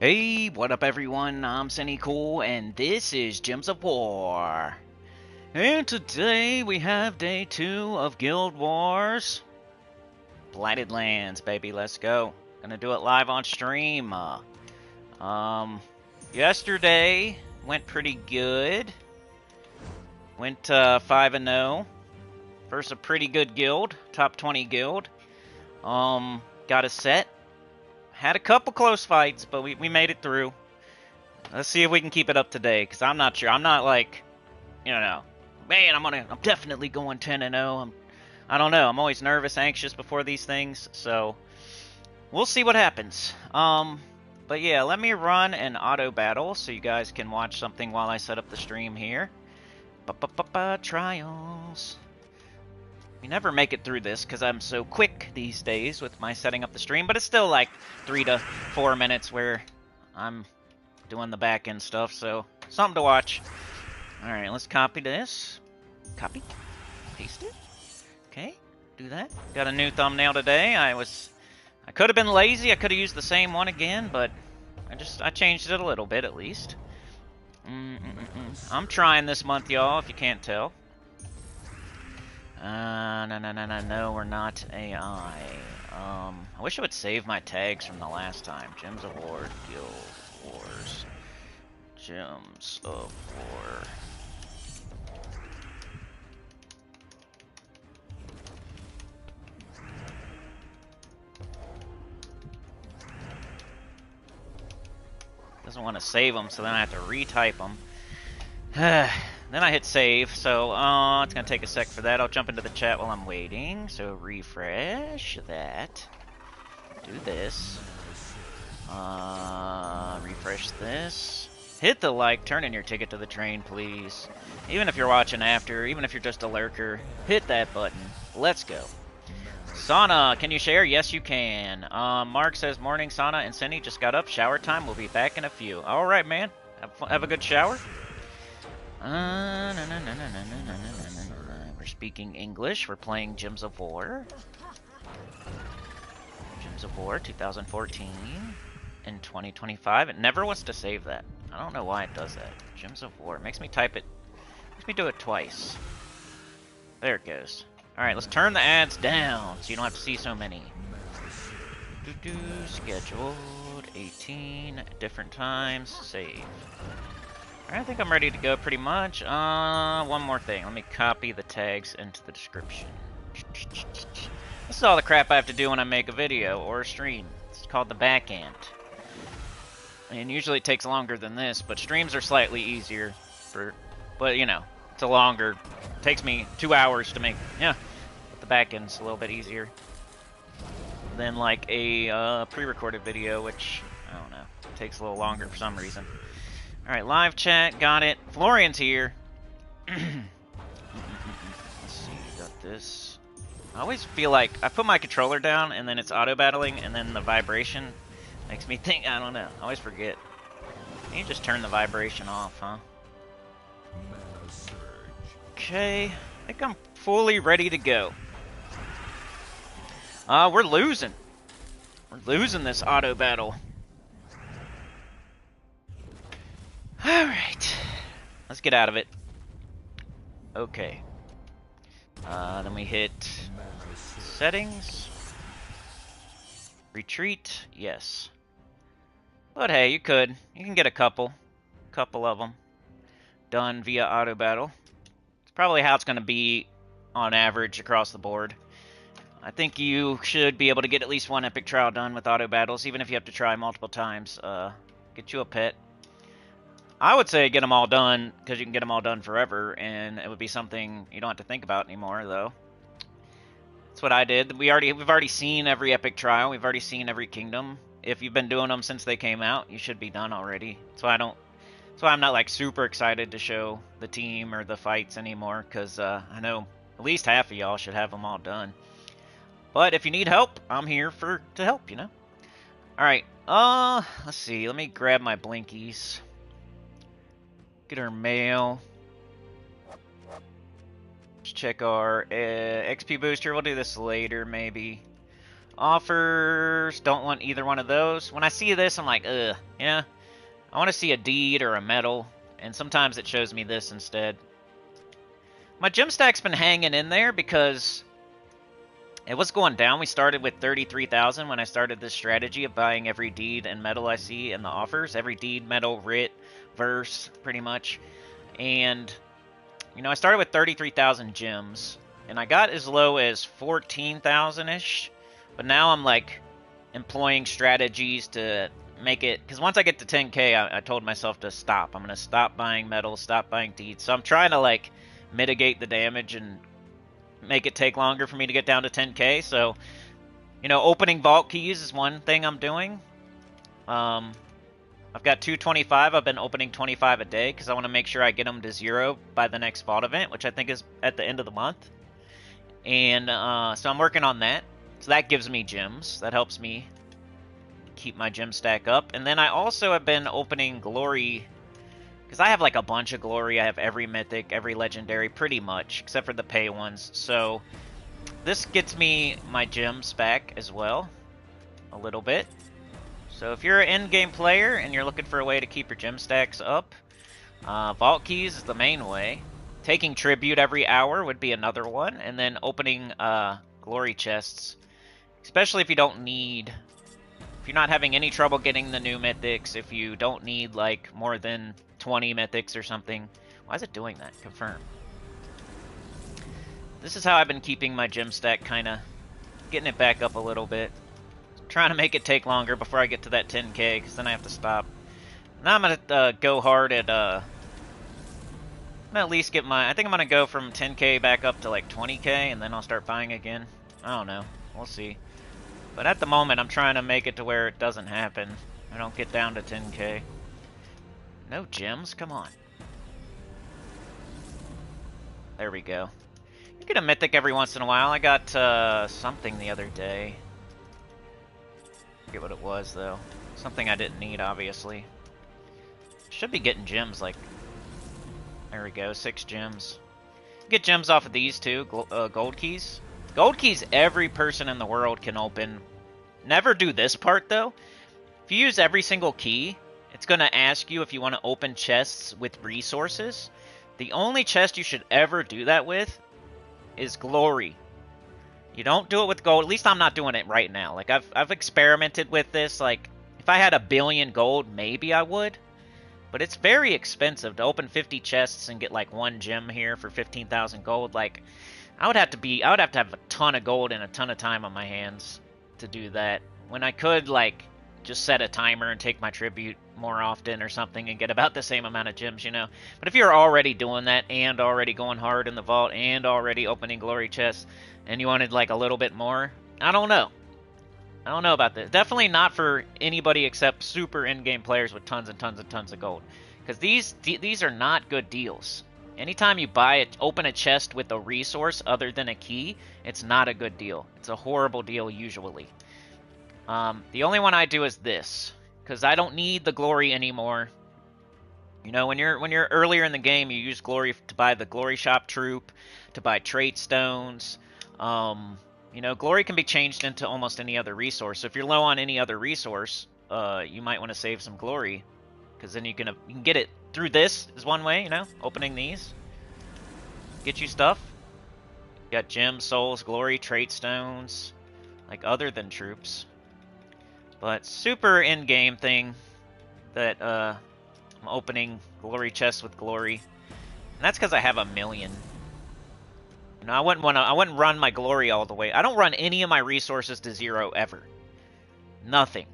Hey, what up everyone? I'm Sony Cool, and this is Gems of War. And today we have day 2 of Guild Wars. Blighted Lands, baby, let's go. Gonna do it live on stream. Yesterday went pretty good. Went 5-0 versus a pretty good guild, top 20 guild. Got a set. Had a couple close fights, but we made it through. Let's see if we can keep it up today, because I'm not sure. I'm not like, man, I'm definitely going 10-0. I don't know. I'm always nervous, anxious before these things, so we'll see what happens. But yeah, let me run an auto battle so you guys can watch something while I set up the stream here. Trials. We never make it through this because I'm so quick these days with my setting up the stream, but it's still like 3 to 4 minutes where I'm doing the back end stuff, so something to watch. Alright, let's copy this. Copy. Paste it. Okay, do that. Got a new thumbnail today. I could have been lazy, I could have used the same one again, but I changed it a little bit at least. I'm trying this month, y'all, if you can't tell. No, we're not AI. I wish I would save my tags from the last time. Gems of War, Guild Wars. Gems of War. Doesn't want to save them, so then I have to retype them. Then I hit save, so it's gonna take a sec for that. I'll jump into the chat while I'm waiting. So refresh that. Do this. Refresh this. Hit the like, turn in your ticket to the train, please. Even if you're watching after, even if you're just a lurker, hit that button. Let's go. Sana, can you share? Yes, you can. Mark says, morning, Sana and Cindy just got up. Shower time. We'll be back in a few. All right, man. Have a good shower. We're speaking English. We're playing Gems of War. Gems of War 2014 and 2025. It never wants to save that. I don't know why it does that. Gems of War. It makes me type it. Makes me do it twice. There it goes. Alright, let's turn the ads down so you don't have to see so many. Scheduled 18 different times. Save. I think I'm ready to go pretty much. One more thing. Let me copy the tags into the description. This is all the crap I have to do when I make a video or a stream. It's called the back end. And usually it takes longer than this, but streams are slightly easier. But you know, it's a longer. It takes me 2 hours to make. Yeah, but the back end's a little bit easier than like a pre-recorded video, which I don't know, takes a little longer for some reason. Alright, live chat, got it. Florian's here. Let's see, got this. I always feel like I put my controller down and then it's auto-battling and then the vibration makes me think, I don't know, I always forget. Can you just turn the vibration off, huh? Okay, I think I'm fully ready to go. We're losing. We're losing this auto-battle. Alright, let's get out of it. Okay. Then we hit settings. Retreat, yes. But hey, you can get a couple of them done via auto battle. It's probably how it's going to be on average across the board. I think you should be able to get at least one epic trial done with auto battles, even if you have to try multiple times. Get you a pet. I would say get them all done, because you can get them all done forever, and it would be something you don't have to think about anymore, though. That's what I did. We've already seen every epic trial. We've already seen every kingdom. If you've been doing them since they came out, you should be done already. That's why I'm not like super excited to show the team or the fights anymore, because I know at least half of y'all should have them all done. But if you need help, I'm here to help, you know. All right. Let's see. Let me grab my blinkies. Get our mail. Let's check our XP booster. We'll do this later, maybe. Offers, don't want either one of those. When I see this, I'm like, ugh, yeah. I want to see a deed or a medal, and sometimes it shows me this instead. My gem stack's been hanging in there because it was going down. We started with 33,000 when I started this strategy of buying every deed and medal I see in the offers. Every deed, medal, writ, verse, pretty much. And, you know, I started with 33,000 gems, and I got as low as 14,000-ish. But now I'm, like, employing strategies to make it... Because once I get to 10k, I told myself to stop. I'm going to stop buying medals, stop buying deeds. So I'm trying to, like, mitigate the damage and make it take longer for me to get down to 10k. So, you know, opening vault keys is one thing I'm doing. I've got 225. I've been opening 25 a day because I want to make sure I get them to 0 by the next vault event, which I think is at the end of the month. And so I'm working on that. So that gives me gems. That helps me keep my gem stack up. And then I also have been opening glory, because I have like a bunch of glory. I have every mythic, every legendary, pretty much, except for the pay ones. So this gets me my gems back as well, a little bit. So if you're an in-game player and you're looking for a way to keep your gem stacks up, vault keys is the main way. Taking tribute every hour would be another one, and then opening glory chests, especially if you don't need... If you're not having any trouble getting the new mythics, if you don't need like more than 20 mythics or something. Why is it doing that? Confirm. This is how I've been keeping my gem stack, kind of getting it back up a little bit. Trying to make it take longer before I get to that 10k, because then I have to stop. Now I'm going to go hard at... I'm going to at least get my... I think I'm going to go from 10k back up to like 20k, and then I'll start buying again. I don't know. We'll see. But at the moment, I'm trying to make it to where it doesn't happen. I don't get down to 10k. No gems? Come on. There we go. You get a mythic every once in a while. I got something the other day. I forget what it was, though. Something I didn't need, obviously. Should be getting gems, like... There we go, 6 gems. Get gems off of these, too. Gold keys. Gold keys every person in the world can open. Never do this part, though. If you use every single key, it's going to ask you if you want to open chests with resources. The only chest you should ever do that with is glory. You don't do it with gold. At least I'm not doing it right now. Like, I've experimented with this. Like, if I had 1 billion gold, maybe I would. But it's very expensive to open 50 chests and get, like, 1 gem here for 15,000 gold. Like... I would have to have a ton of gold and a ton of time on my hands to do that. When I could, like, just set a timer and take my tribute more often or something and get about the same amount of gems, you know. But if you're already doing that and already going hard in the vault and already opening glory chests and you wanted, like, a little bit more, I don't know. I don't know about this. Definitely not for anybody except super in-game players with tons and tons and tons of gold. Because these are not good deals. Anytime you open a chest with a resource other than a key, it's not a good deal. It's a horrible deal usually. The only one I do is this, because I don't need the glory anymore. You know, when you're earlier in the game, you use glory to buy the glory shop troop, to buy trait stones. You know, glory can be changed into almost any other resource. So if you're low on any other resource, you might want to save some glory, because then you can get it. Through this is one way, you know, opening these. Get you stuff. Got gems, souls, glory, trait stones, like other than troops. But super in-game thing that I'm opening glory chests with glory. And that's because I have 1 million. You know, I wouldn't run my glory all the way. I don't run any of my resources to 0 ever. Nothing.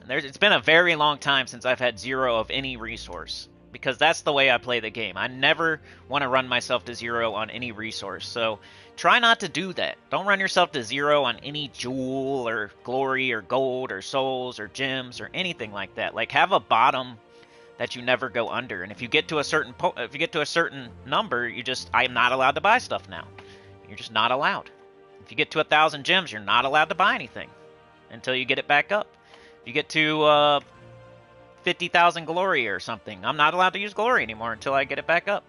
It's been a very long time since I've had 0 of any resource. Because that's the way I play the game. I never want to run myself to 0 on any resource. So try not to do that. Don't run yourself to 0 on any jewel or glory or gold or souls or gems or anything like that. Like, have a bottom that you never go under. And if you get to a certain number, I'm not allowed to buy stuff now. You're just not allowed. If you get to 1,000 gems, you're not allowed to buy anything until you get it back up. If you get to 50,000 glory or something, I'm not allowed to use glory anymore until I get it back up.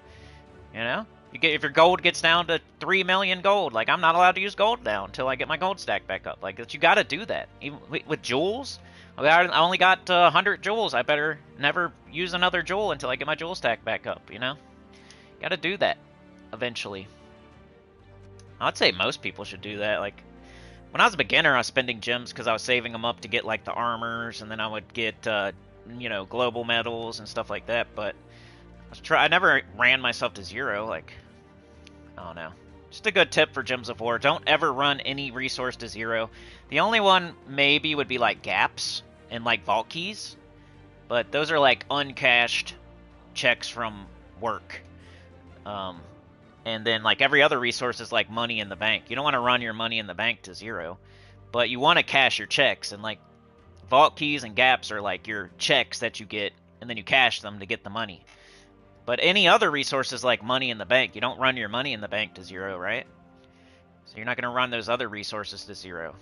You know? If your gold gets down to 3 million gold, like I'm not allowed to use gold now until I get my gold stack back up. Like you got to do that. Even with jewels, I only got 100 jewels. I better never use another jewel until I get my jewel stack back up. You know, got to do that eventually. I'd say most people should do that. Like when I was a beginner, I was spending gems because I was saving them up to get like the armors, and then I would get you know, global medals and stuff like that. But I never ran myself to 0. Like, I don't know. Just a good tip for Gems of War. Don't ever run any resource to 0. The only one maybe would be like gaps and like vault keys. But those are like uncashed checks from work. And then like every other resource is like money in the bank. You don't want to run your money in the bank to 0. But you want to cash your checks. And like vault keys and gaps are like your checks that you get. And then you cash them to get the money. But any other resources like money in the bank, you don't run your money in the bank to 0, right? So you're not going to run those other resources to 0.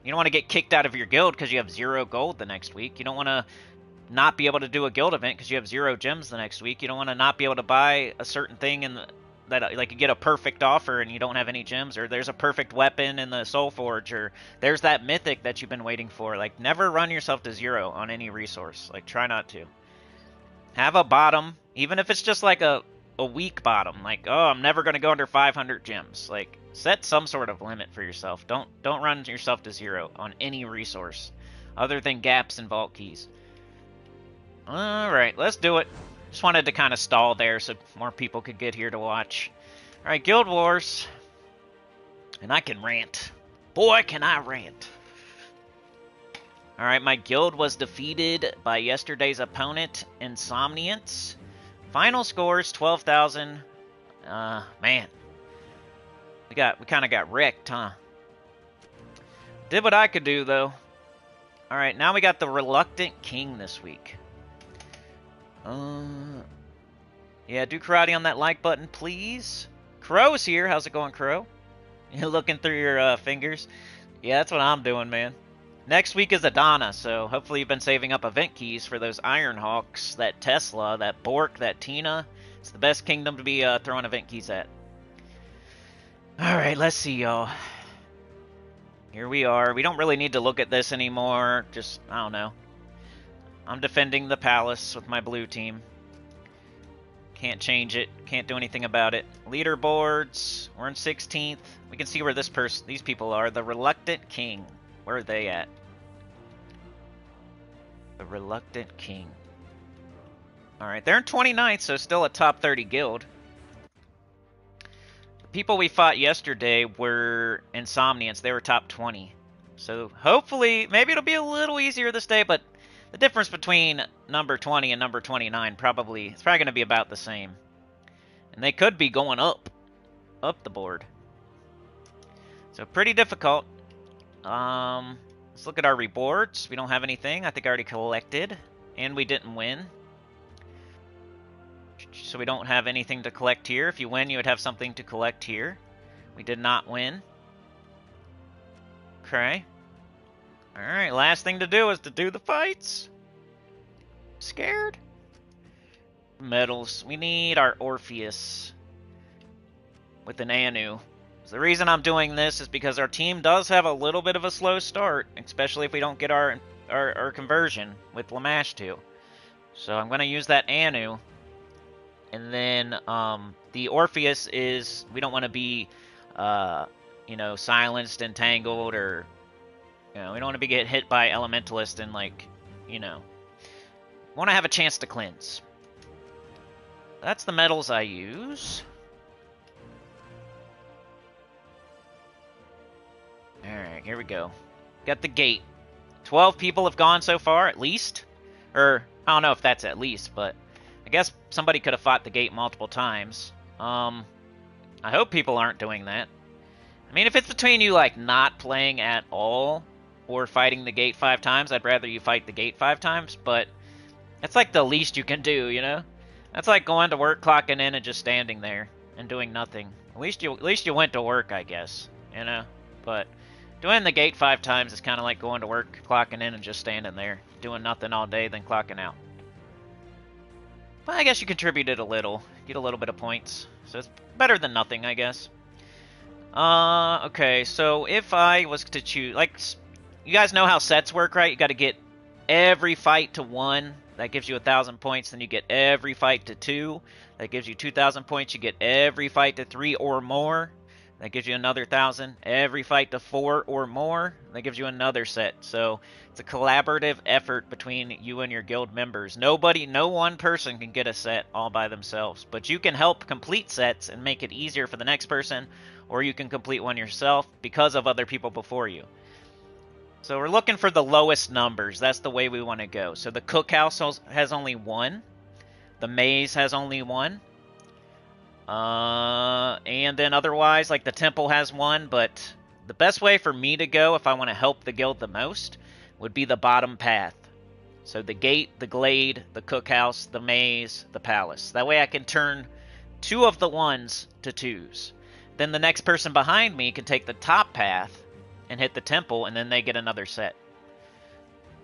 You don't want to get kicked out of your guild because you have 0 gold the next week. You don't want to not be able to do a guild event because you have 0 gems the next week. You don't want to not be able to buy a certain thing that like you get a perfect offer and you don't have any gems, or there's a perfect weapon in the Soul Forge, or there's that mythic that you've been waiting for. Like never run yourself to 0 on any resource. Like try not to. Have a bottom, even if it's just like a weak bottom. Like, oh, I'm never going to go under 500 gems. Like, set some sort of limit for yourself. Don't run yourself to 0 on any resource other than gaps and vault keys. All right, let's do it. Just wanted to kind of stall there so more people could get here to watch. All right, Guild Wars. And I can rant. Boy, can I rant. Alright, my guild was defeated by yesterday's opponent, Insomniance. Final scores, 12,000. Man. We kind of got wrecked, huh? Did what I could do, though. Alright, now we got the Reluctant King this week. Yeah, do karate on that like button, please. Crow's here. How's it going, Crow? You looking through your fingers? Yeah, that's what I'm doing, man. Next week is Adana, so hopefully you've been saving up event keys for those Iron Hawks, that Tesla, that Bork, that Tina. It's the best kingdom to be throwing event keys at. Alright, let's see, y'all. Here we are. We don't really need to look at this anymore. Just, I don't know. I'm defending the palace with my blue team. Can't change it. Can't do anything about it. Leaderboards. We're in 16th. We can see where these people are. The Reluctant King. Where are they at? The Reluctant King. Alright, they're in 29th, so still a top 30 guild. The people we fought yesterday were Insomniance. They were top 20. So hopefully, maybe it'll be a little easier this day, but the difference between number 20 and number 29 it's probably going to be about the same. And they could be going up the board. So pretty difficult. Let's look at our rewards. We don't have anything. I think I already collected. And we didn't win. So we don't have anything to collect here. If you win, you would have something to collect here. We did not win. Okay. Alright, last thing to do is to do the fights. Scared? Medals. We need our Orpheus with an Anu. So the reason I'm doing this is because our team does have a little bit of a slow start, especially if we don't get our conversion with Lamash 2. So I'm going to use that Anu. And then the Orpheus is, we don't want to be, you know, silenced, entangled, or, you know, we don't want to get hit by Elementalist and, like, you know, want to have a chance to cleanse. That's the medals I use. Alright, here we go. Got the gate. 12 people have gone so far, at least. Or, I don't know if that's at least, but I guess somebody could have fought the gate multiple times. I hope people aren't doing that. I mean, if it's between you, like, not playing at all or fighting the gate 5 times, I'd rather you fight the gate 5 times, but that's like the least you can do, you know? That's like going to work, clocking in, and just standing there and doing nothing. At least you went to work, I guess, you know? But doing the gate 5 times is kind of like going to work, clocking in, and just standing there, doing nothing all day, then clocking out. Well, I guess you contributed a little. Get a little bit of points. So it's better than nothing, I guess. Okay, so if I was to choose... Like, you guys know how sets work, right? You got to get every fight to 1. That gives you 1,000 points. Then you get every fight to 2. That gives you 2,000 points. You get every fight to 3 or more. That gives you another 1,000. Every fight to 4 or more. That gives you another set. So it's a collaborative effort between you and your guild members. No one person can get a set all by themselves. But you can help complete sets and make it easier for the next person. Or you can complete one yourself because of other people before you. So we're looking for the lowest numbers. That's the way we want to go. So the cookhouse has only 1. The maze has only 1. And then otherwise, like the temple has 1, but the best way for me to go if I want to help the guild the most would be the bottom path. So the gate, the glade, the cookhouse, the maze, the palace. That way I can turn 2 of the 1s to 2s. Then the next person behind me can take the top path and hit the temple, and then they get another set.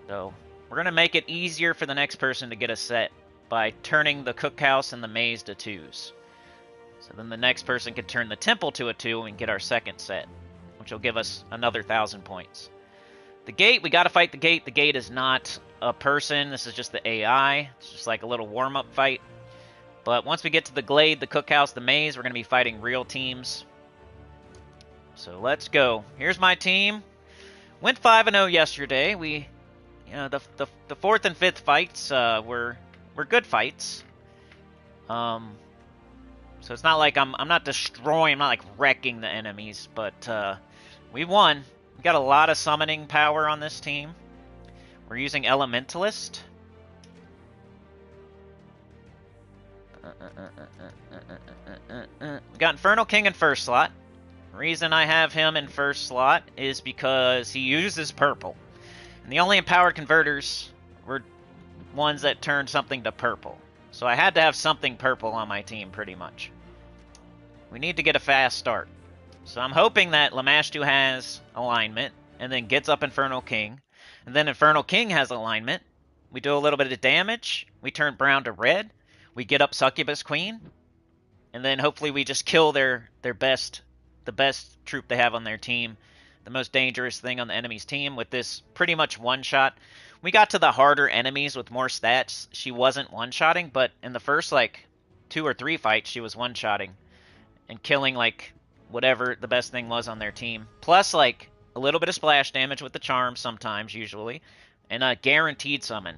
So we're going to make it easier for the next person to get a set by turning the cookhouse and the maze to 2s. So then the next person can turn the temple to a 2 and get our second set, which will give us another 1,000 points. The gate, we got to fight the gate. The gate is not a person. This is just the AI. It's just like a little warm-up fight. But once we get to the glade, the cookhouse, the maze, we're going to be fighting real teams. So let's go. Here's my team. Went 5-0 yesterday. We, the 4th and 5th fights were good fights. So it's not like I'm not destroying, I'm not like wrecking the enemies, but we won. We got a lot of summoning power on this team. We're using Elementalist. We got Infernal King in first slot. The reason I have him in first slot is because he uses purple. And the only empowered converters were ones that turned something to purple. So I had to have something purple on my team, pretty much. We need to get a fast start. So I'm hoping that Lamashtu has alignment, and then gets up Infernal King. And then Infernal King has alignment. We do a little bit of damage. We turn brown to red. We get up Succubus Queen. And then hopefully we just kill the best troop they have on their team. The most dangerous thing on the enemy's team with this pretty much one-shot. We got to the harder enemies with more stats. She wasn't one-shotting, but in the first, 2 or 3 fights, she was one-shotting. And killing, whatever the best thing was on their team. Plus, a little bit of splash damage with the charm sometimes, usually. And a guaranteed summon.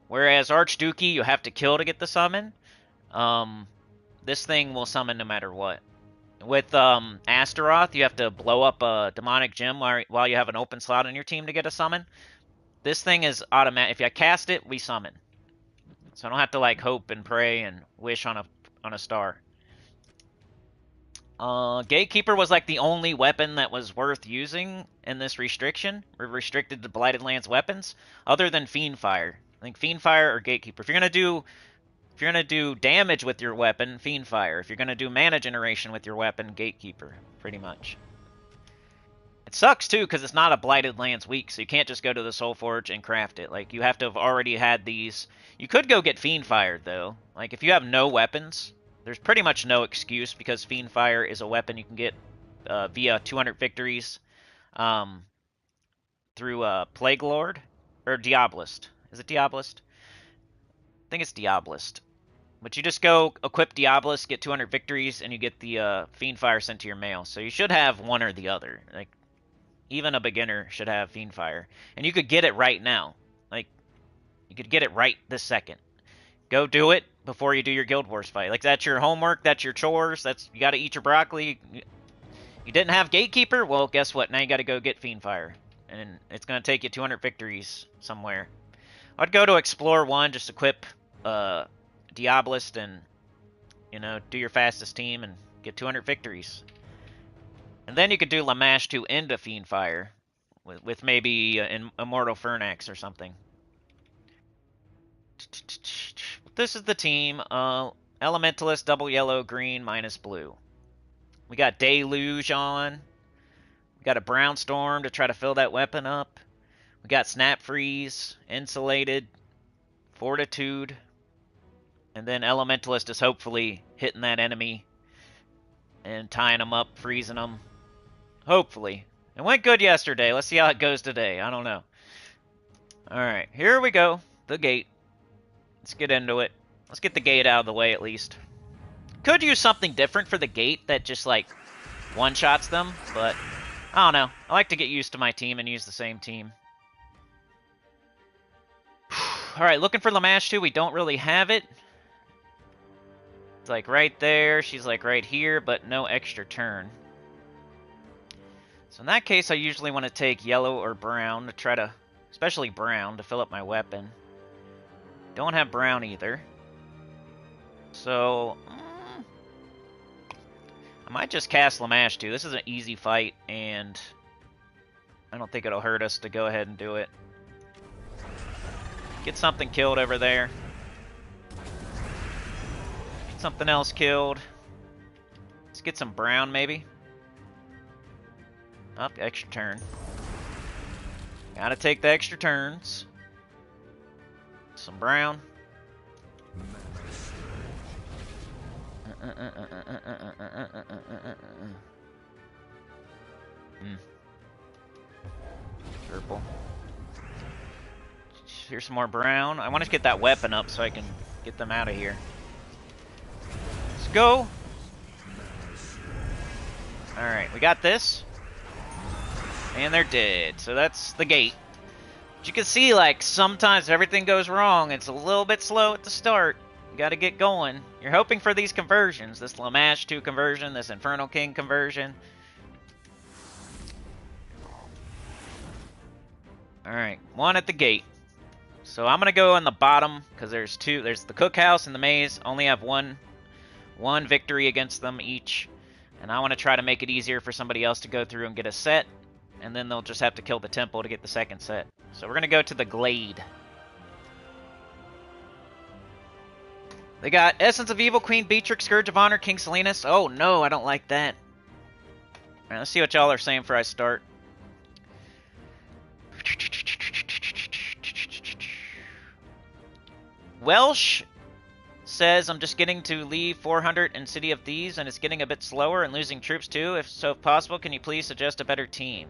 Whereas Archdukey, you have to kill to get the summon. This thing will summon no matter what. With Astaroth, you have to blow up a demonic gem while you have an open slot on your team to get a summon. This thing is automatic. If I cast it, we summon. So I don't have to hope and pray and wish on a star. Gatekeeper was the only weapon that was worth using in this restriction. We're restricted to Blighted Lands weapons, other than Fiendfire. I think Fiendfire or Gatekeeper. If you're gonna do damage with your weapon, Fiendfire. If you're gonna do mana generation with your weapon, Gatekeeper, pretty much. It sucks too because it's not a Blighted Lands week, so you can't just go to the Soul Forge and craft it. You have to have already had these. You could go get Fiendfire though. If you have no weapons, there's pretty much no excuse because Fiendfire is a weapon you can get via 200 victories through Plague Lord or Diabolist. Is it Diabolist? I think it's Diabolist. But you just go equip Diabolist, get 200 victories, and you get the Fiendfire sent to your mail. So you should have one or the other. Even a beginner should have Fiendfire. And you could get it right now. You could get it right this second. Go do it before you do your Guild Wars fight. That's your homework, that's your chores, you gotta eat your broccoli. You didn't have Gatekeeper? Well, guess what? Now you gotta go get Fiendfire. And it's gonna take you 200 victories somewhere. I'd go to Explore 1, just equip Diabolist and, do your fastest team and get 200 victories. And then you could do Lamashtu into Fiendfire with maybe an Immortal Fernax or something. This is the team. Elementalist, double yellow, green, minus blue. We got Deluge on. We got a Brown Storm to try to fill that weapon up. We got Snap Freeze, Insulated, Fortitude. And then Elementalist is hopefully hitting that enemy and tying them up, freezing them. Hopefully. It went good yesterday. Let's see how it goes today. I don't know. Alright, here we go. The gate. Let's get into it. Let's get the gate out of the way at least. Could use something different for the gate that just, like, one-shots them, but I don't know. I like to get used to my team and use the same team. Alright, looking for Lamash 2. We don't really have it. It's like right there. She's like right here, but no extra turn. So in that case, I usually want to take yellow or brown to try to, especially brown, to fill up my weapon. Don't have brown either. So, I might just cast Lamash 2. This is an easy fight, and I don't think it'll hurt us to go ahead and do it. Get something killed over there. Get something else killed. Let's get some brown, maybe. Up, extra turn. Gotta take the extra turns. Some brown. Purple. Here's some more brown. I want to get that weapon up so I can get them out of here. Let's go. Alright, we got this. And they're dead. So that's the gate. But you can see, like, sometimes everything goes wrong. It's a little bit slow at the start. You gotta get going. You're hoping for these conversions. This Lamash 2 conversion, this Infernal King conversion. Alright, one at the gate. So I'm gonna go on the bottom, because there's two. There's the cookhouse and the maze. Only have one victory against them each. And I want to try to make it easier for somebody else to go through and get a set. And then they'll just have to kill the temple to get the second set. So we're gonna go to the Glade. They got Essence of Evil, Queen Beatrix, Scourge of Honor, King Salinas. Oh no, I don't like that. Alright, let's see what y'all are saying before I start. Welsh says, I'm just getting to leave 400 in City of Thieves, and it's getting a bit slower and losing troops too. If possible, can you please suggest a better team?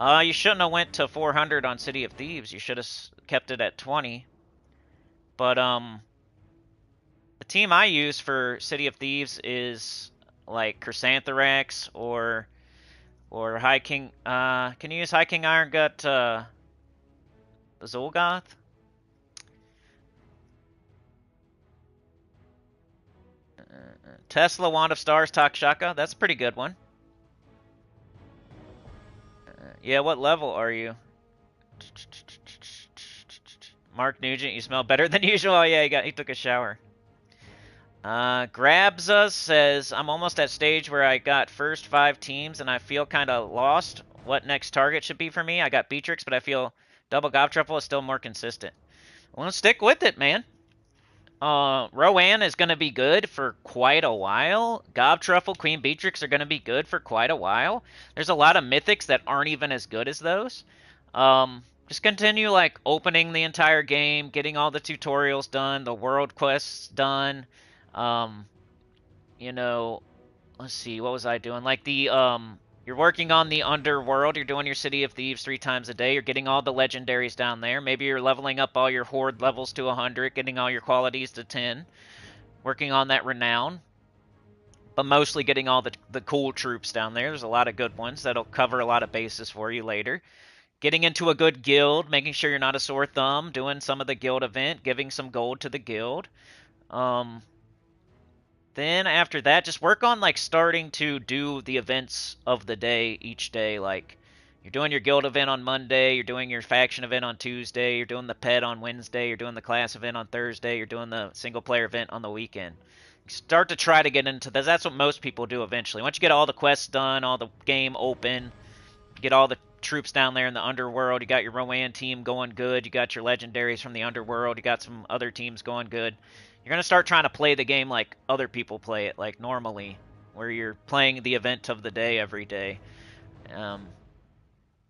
You shouldn't have went to 400 on City of Thieves. You should have kept it at 20. But, the team I use for City of Thieves is, like, Chrysanthrax or High King, can you use High King Iron Gut, Zolgoth? Tesla, Wand of Stars, Takshaka. That's a pretty good one. Yeah, what level are you? Mark Nugent, you smell better than usual. Oh yeah, he took a shower. Grabza says, I'm almost at stage where I got first 5 teams and I feel kind of lost. What next target should be for me? I got Beatrix, but I feel double Gob Truffle is still more consistent. Well, stick with it, man. Rowan is going to be good for quite a while. Gob Truffle, Queen Beatrix are going to be good for quite a while. There's a lot of mythics that aren't even as good as those. Just continue, like, opening the entire game, getting all the tutorials done, the world quests done. You know, let's see, what was I doing? Like, you're working on the underworld. You're doing your City of Thieves 3 times a day. You're getting all the legendaries down there. Maybe you're leveling up all your horde levels to 100, getting all your qualities to 10. Working on that renown. But mostly getting all the cool troops down there. There's a lot of good ones that'll cover a lot of bases for you later. Getting into a good guild, making sure you're not a sore thumb, doing some of the guild event, giving some gold to the guild. Then after that, just work on, like, starting to do the events of the day each day. Like, you're doing your guild event on Monday, you're doing your faction event on Tuesday, you're doing the pet on Wednesday, you're doing the class event on Thursday, you're doing the single player event on the weekend. Start to try to get into this. That's what most people do eventually. Once you get all the quests done, all the game open, get all the troops down there in the underworld, you got your Rowan team going good, you got your legendaries from the underworld, you got some other teams going good. You're going to start trying to play the game like other people play it, like normally, where you're playing the event of the day every day.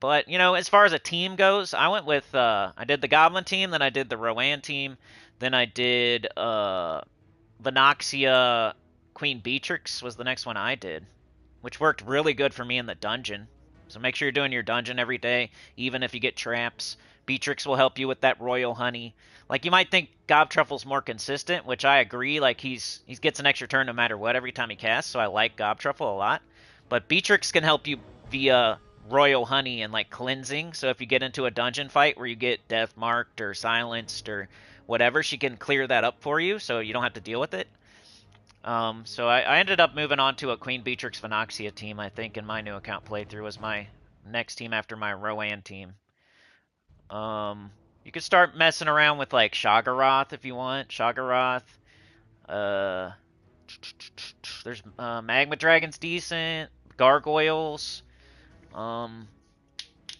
But, you know, as far as a team goes, I went with, I did the Goblin team, then I did the Rowan team, Then I did Venoxia Queen Beatrix was the next one I did, which worked really good for me in the dungeon. So make sure you're doing your dungeon every day, even if you get traps. Beatrix will help you with that royal honey. Like, you might think Gobtruffle's more consistent, which I agree. Like, he gets an extra turn no matter what every time he casts, so I like Gobtruffle a lot. But Beatrix can help you via royal honey and, like, cleansing. So if you get into a dungeon fight where you get death marked or silenced or whatever, she can clear that up for you so you don't have to deal with it. So I ended up moving on to a Queen Beatrix Venoxia team, I think, in my new account playthrough was my next team after my Rowan team. You could start messing around with, like, Shoggoth if you want. Shoggoth. There's Magma Dragon's decent. Gargoyles. I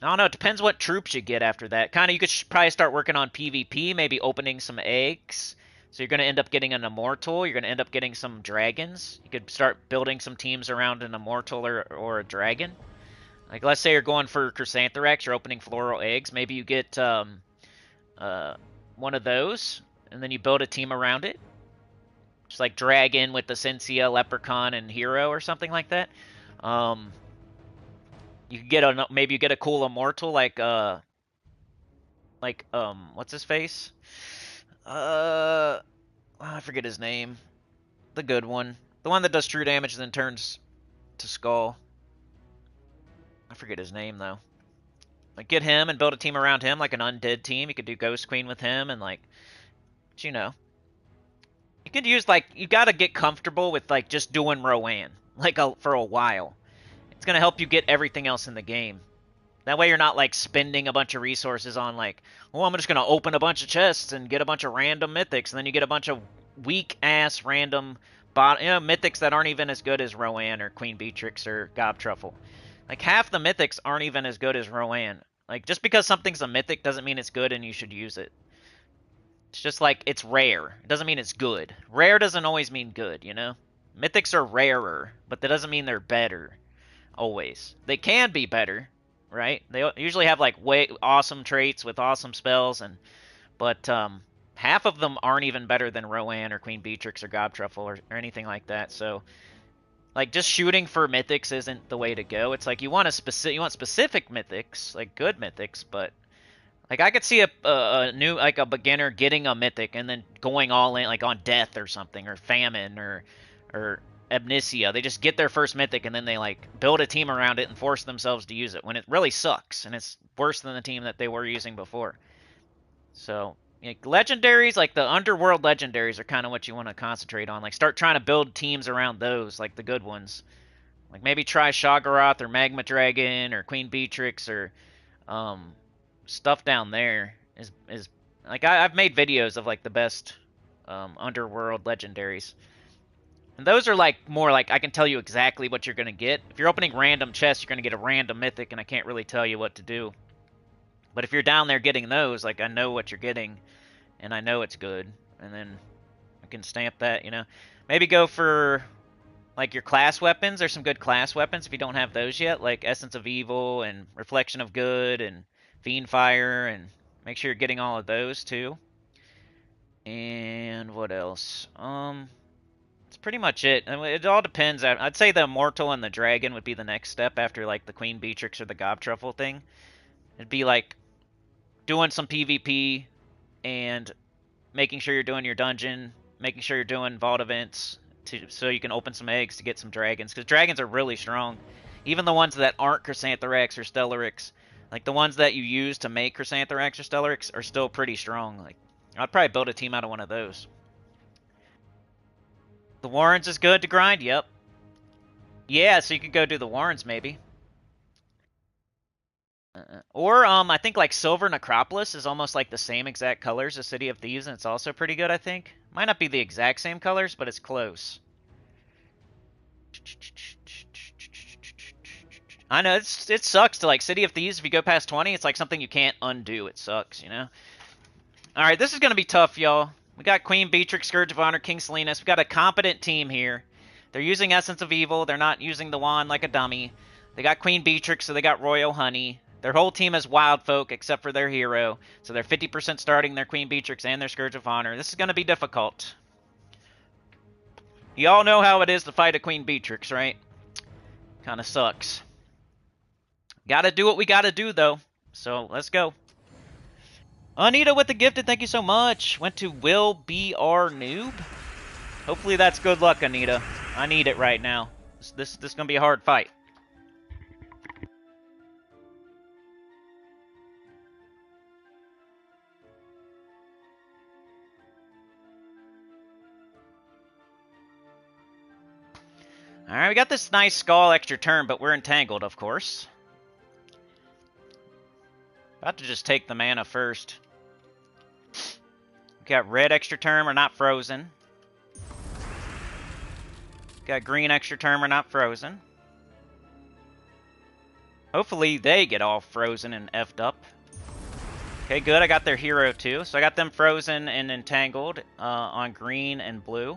don't know. It depends what troops you get after that. Kind of, you could probably start working on PvP, maybe opening some eggs. So you're going to end up getting an Immortal. You're going to end up getting some dragons. You could start building some teams around an Immortal or a dragon. Like, let's say you're going for Chrysantherax, you're opening floral eggs. Maybe you get one of those, and then you build a team around it. Just like dragon with the Sensia, Leprechaun, and Hero or something like that. You could get maybe you get a cool Immortal like what's his face? I forget his name. The good one. The one that does true damage and then turns to skull. I forget his name though. Like, get him and build a team around him, like an undead team. You could do Ghost Queen with him and, like, you know. You could use, like, you gotta get comfortable with, like, just doing Rowan, like, for a while. It's gonna help you get everything else in the game. That way you're not, like, spending a bunch of resources on, like, oh, I'm just gonna open a bunch of chests and get a bunch of random mythics, and then you get a bunch of weak-ass random mythics that aren't even as good as Rowan or Queen Beatrix or Gobtruffle. Like, half the mythics aren't even as good as Rowan. Like, just because something's a mythic doesn't mean it's good and you should use it. It's just like, it's rare. It doesn't mean it's good. Rare doesn't always mean good, you know? Mythics are rarer, but that doesn't mean they're better. Always. They can be better, right? They usually have, like, way awesome traits with awesome spells, but half of them aren't even better than Rowan or Queen Beatrix or Gobtruffle or anything like that, so... Like, just shooting for mythics isn't the way to go. It's like you want specific mythics, like good mythics, but like I could see a new, like, a beginner getting a mythic and then going all in, like, on death or something, or famine or amnesia. They just get their first mythic and then they, like, build a team around it and force themselves to use it when it really sucks and it's worse than the team that they were using before. So, like, legendaries, like the underworld legendaries, are kind of what you want to concentrate on. Like, start trying to build teams around those, like the good ones. Like, maybe try Shoggoth or Magma Dragon or Queen Beatrix or stuff down there. Is like, I've made videos of, like, the best underworld legendaries. And those are, like, more like I can tell you exactly what you're going to get. If you're opening random chests, you're going to get a random mythic, and I can't really tell you what to do. But if you're down there getting those, like, I know what you're getting, and I know it's good, and then I can stamp that, you know. Maybe go for, like, your class weapons. There's some good class weapons if you don't have those yet, like Essence of Evil and Reflection of Good and Fiend Fire, and make sure you're getting all of those, too. And what else? It's pretty much it. I mean, it all depends. I'd say the Immortal and the Dragon would be the next step after, like, the Queen Beatrix or the Gobtruffle thing. It'd be, like, doing some PvP and making sure you're doing your dungeon, making sure you're doing vault events so you can open some eggs to get some dragons, because dragons are really strong. Even the ones that aren't Chrysantherax or Stellarix, like the ones that you use to make Chrysantherax or Stellarix, are still pretty strong. Like, I'd probably build a team out of one of those. The Warrens is good to grind? Yep. Yeah, so you could go do the Warrens maybe. Or, I think, like, Silver Necropolis is almost, like, the same exact colors as City of Thieves, and it's also pretty good, I think. Might not be the exact same colors, but it's close. I know, it sucks to, like, City of Thieves, if you go past 20, it's like something you can't undo. It sucks, you know? Alright, this is gonna be tough, y'all. We got Queen Beatrix, Scourge of Honor, King Salinas. We got a competent team here. They're using Essence of Evil. They're not using the wand like a dummy. They got Queen Beatrix, so they got Royal Honey. Their whole team is wild folk except for their hero. So they're 50% starting their Queen Beatrix and their Scourge of Honor. This is going to be difficult. You all know how it is to fight a Queen Beatrix, right? Kind of sucks. Gotta do what we gotta do, though. So, let's go. Anita with the gifted, thank you so much. Went to Will BR Noob. Hopefully that's good luck, Anita. I need it right now. This is gonna be a hard fight. Alright, we got this nice Skull extra turn, but we're entangled, of course. About to just take the mana first. We got red extra turn, we're not frozen. Got green extra turn, we're not frozen. Hopefully they get all frozen and effed up. Okay, good, I got their hero too. So I got them frozen and entangled on green and blue.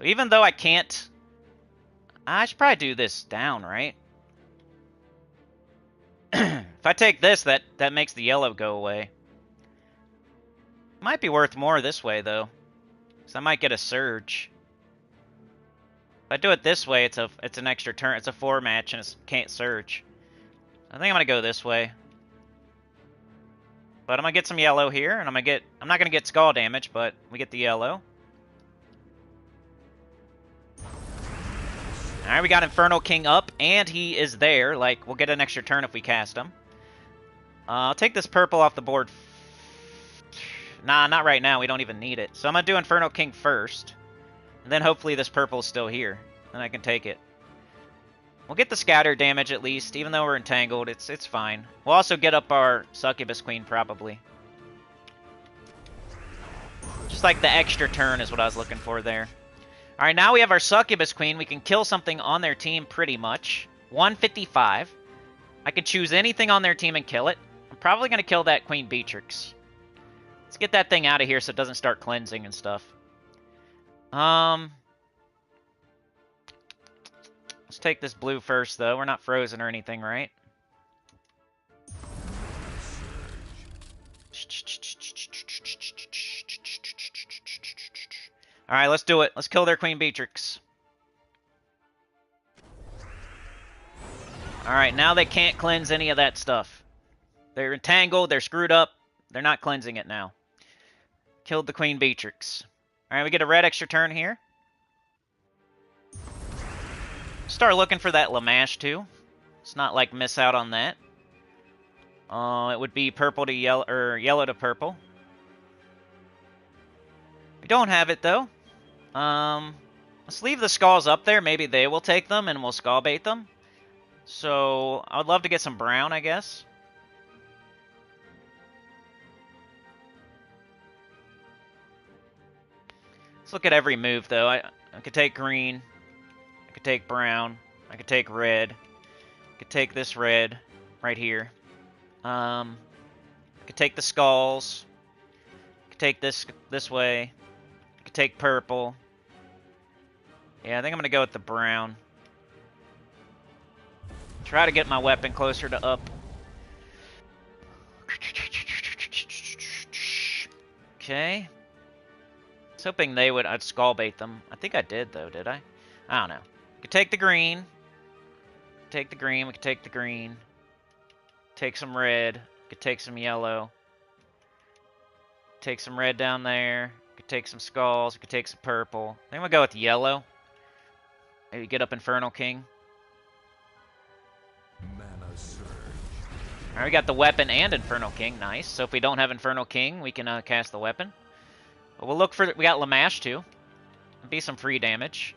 Even though I can't... I should probably do this down, right? If I take this, that makes the yellow go away. Might be worth more this way, though. So I might get a surge. If I do it this way, it's an extra turn. It's a 4 match, and it can't surge. I think I'm gonna go this way. But I'm gonna get some yellow here, and I'm not gonna get skull damage, but we get the yellow. Alright, we got Infernal King up, and he is there. Like, we'll get an extra turn if we cast him. I'll take this purple off the board. Nah, not right now. We don't even need it. So I'm going to do Infernal King first. And then hopefully this purple is still here. Then I can take it. We'll get the scatter damage at least. Even though we're entangled, it's fine. We'll also get up our Succubus Queen, probably. Just like the extra turn is what I was looking for there. Alright, now we have our Succubus Queen. We can kill something on their team pretty much. 155. I could choose anything on their team and kill it. I'm probably going to kill that Queen Beatrix. Let's get that thing out of here so it doesn't start cleansing and stuff. Let's take this blue first, though. We're not frozen or anything, right? Alright, let's do it. Let's kill their Queen Beatrix. Alright, now they can't cleanse any of that stuff. They're entangled, they're screwed up. They're not cleansing it now. Killed the Queen Beatrix. Alright, we get a red extra turn here. Start looking for that Lamash, too. Let's not, like, miss out on that. It would be purple to yellow, or yellow to purple. We don't have it, though. Let's leave the skulls up there. Maybe they will take them, and we'll skull bait them. So, I would love to get some brown, I guess. Let's look at every move, though. I could take green. I could take brown. I could take red. I could take this red right here. I could take the skulls. I could take this way. I could take purple. Yeah, I think I'm going to go with the brown. Try to get my weapon closer to up. Okay. I was hoping I'd skull bait them. I think I did, though, did I? I don't know. We could take the green. Take the green. We could take the green. Take some red. We could take some yellow. Take some red down there. We could take some skulls. We could take some purple. I think we'll go with yellow. Maybe get up Infernal King. Alright, we got the weapon and Infernal King. Nice. So if we don't have Infernal King, we can cast the weapon. But we'll look for... We got Lamash, too. Be some free damage.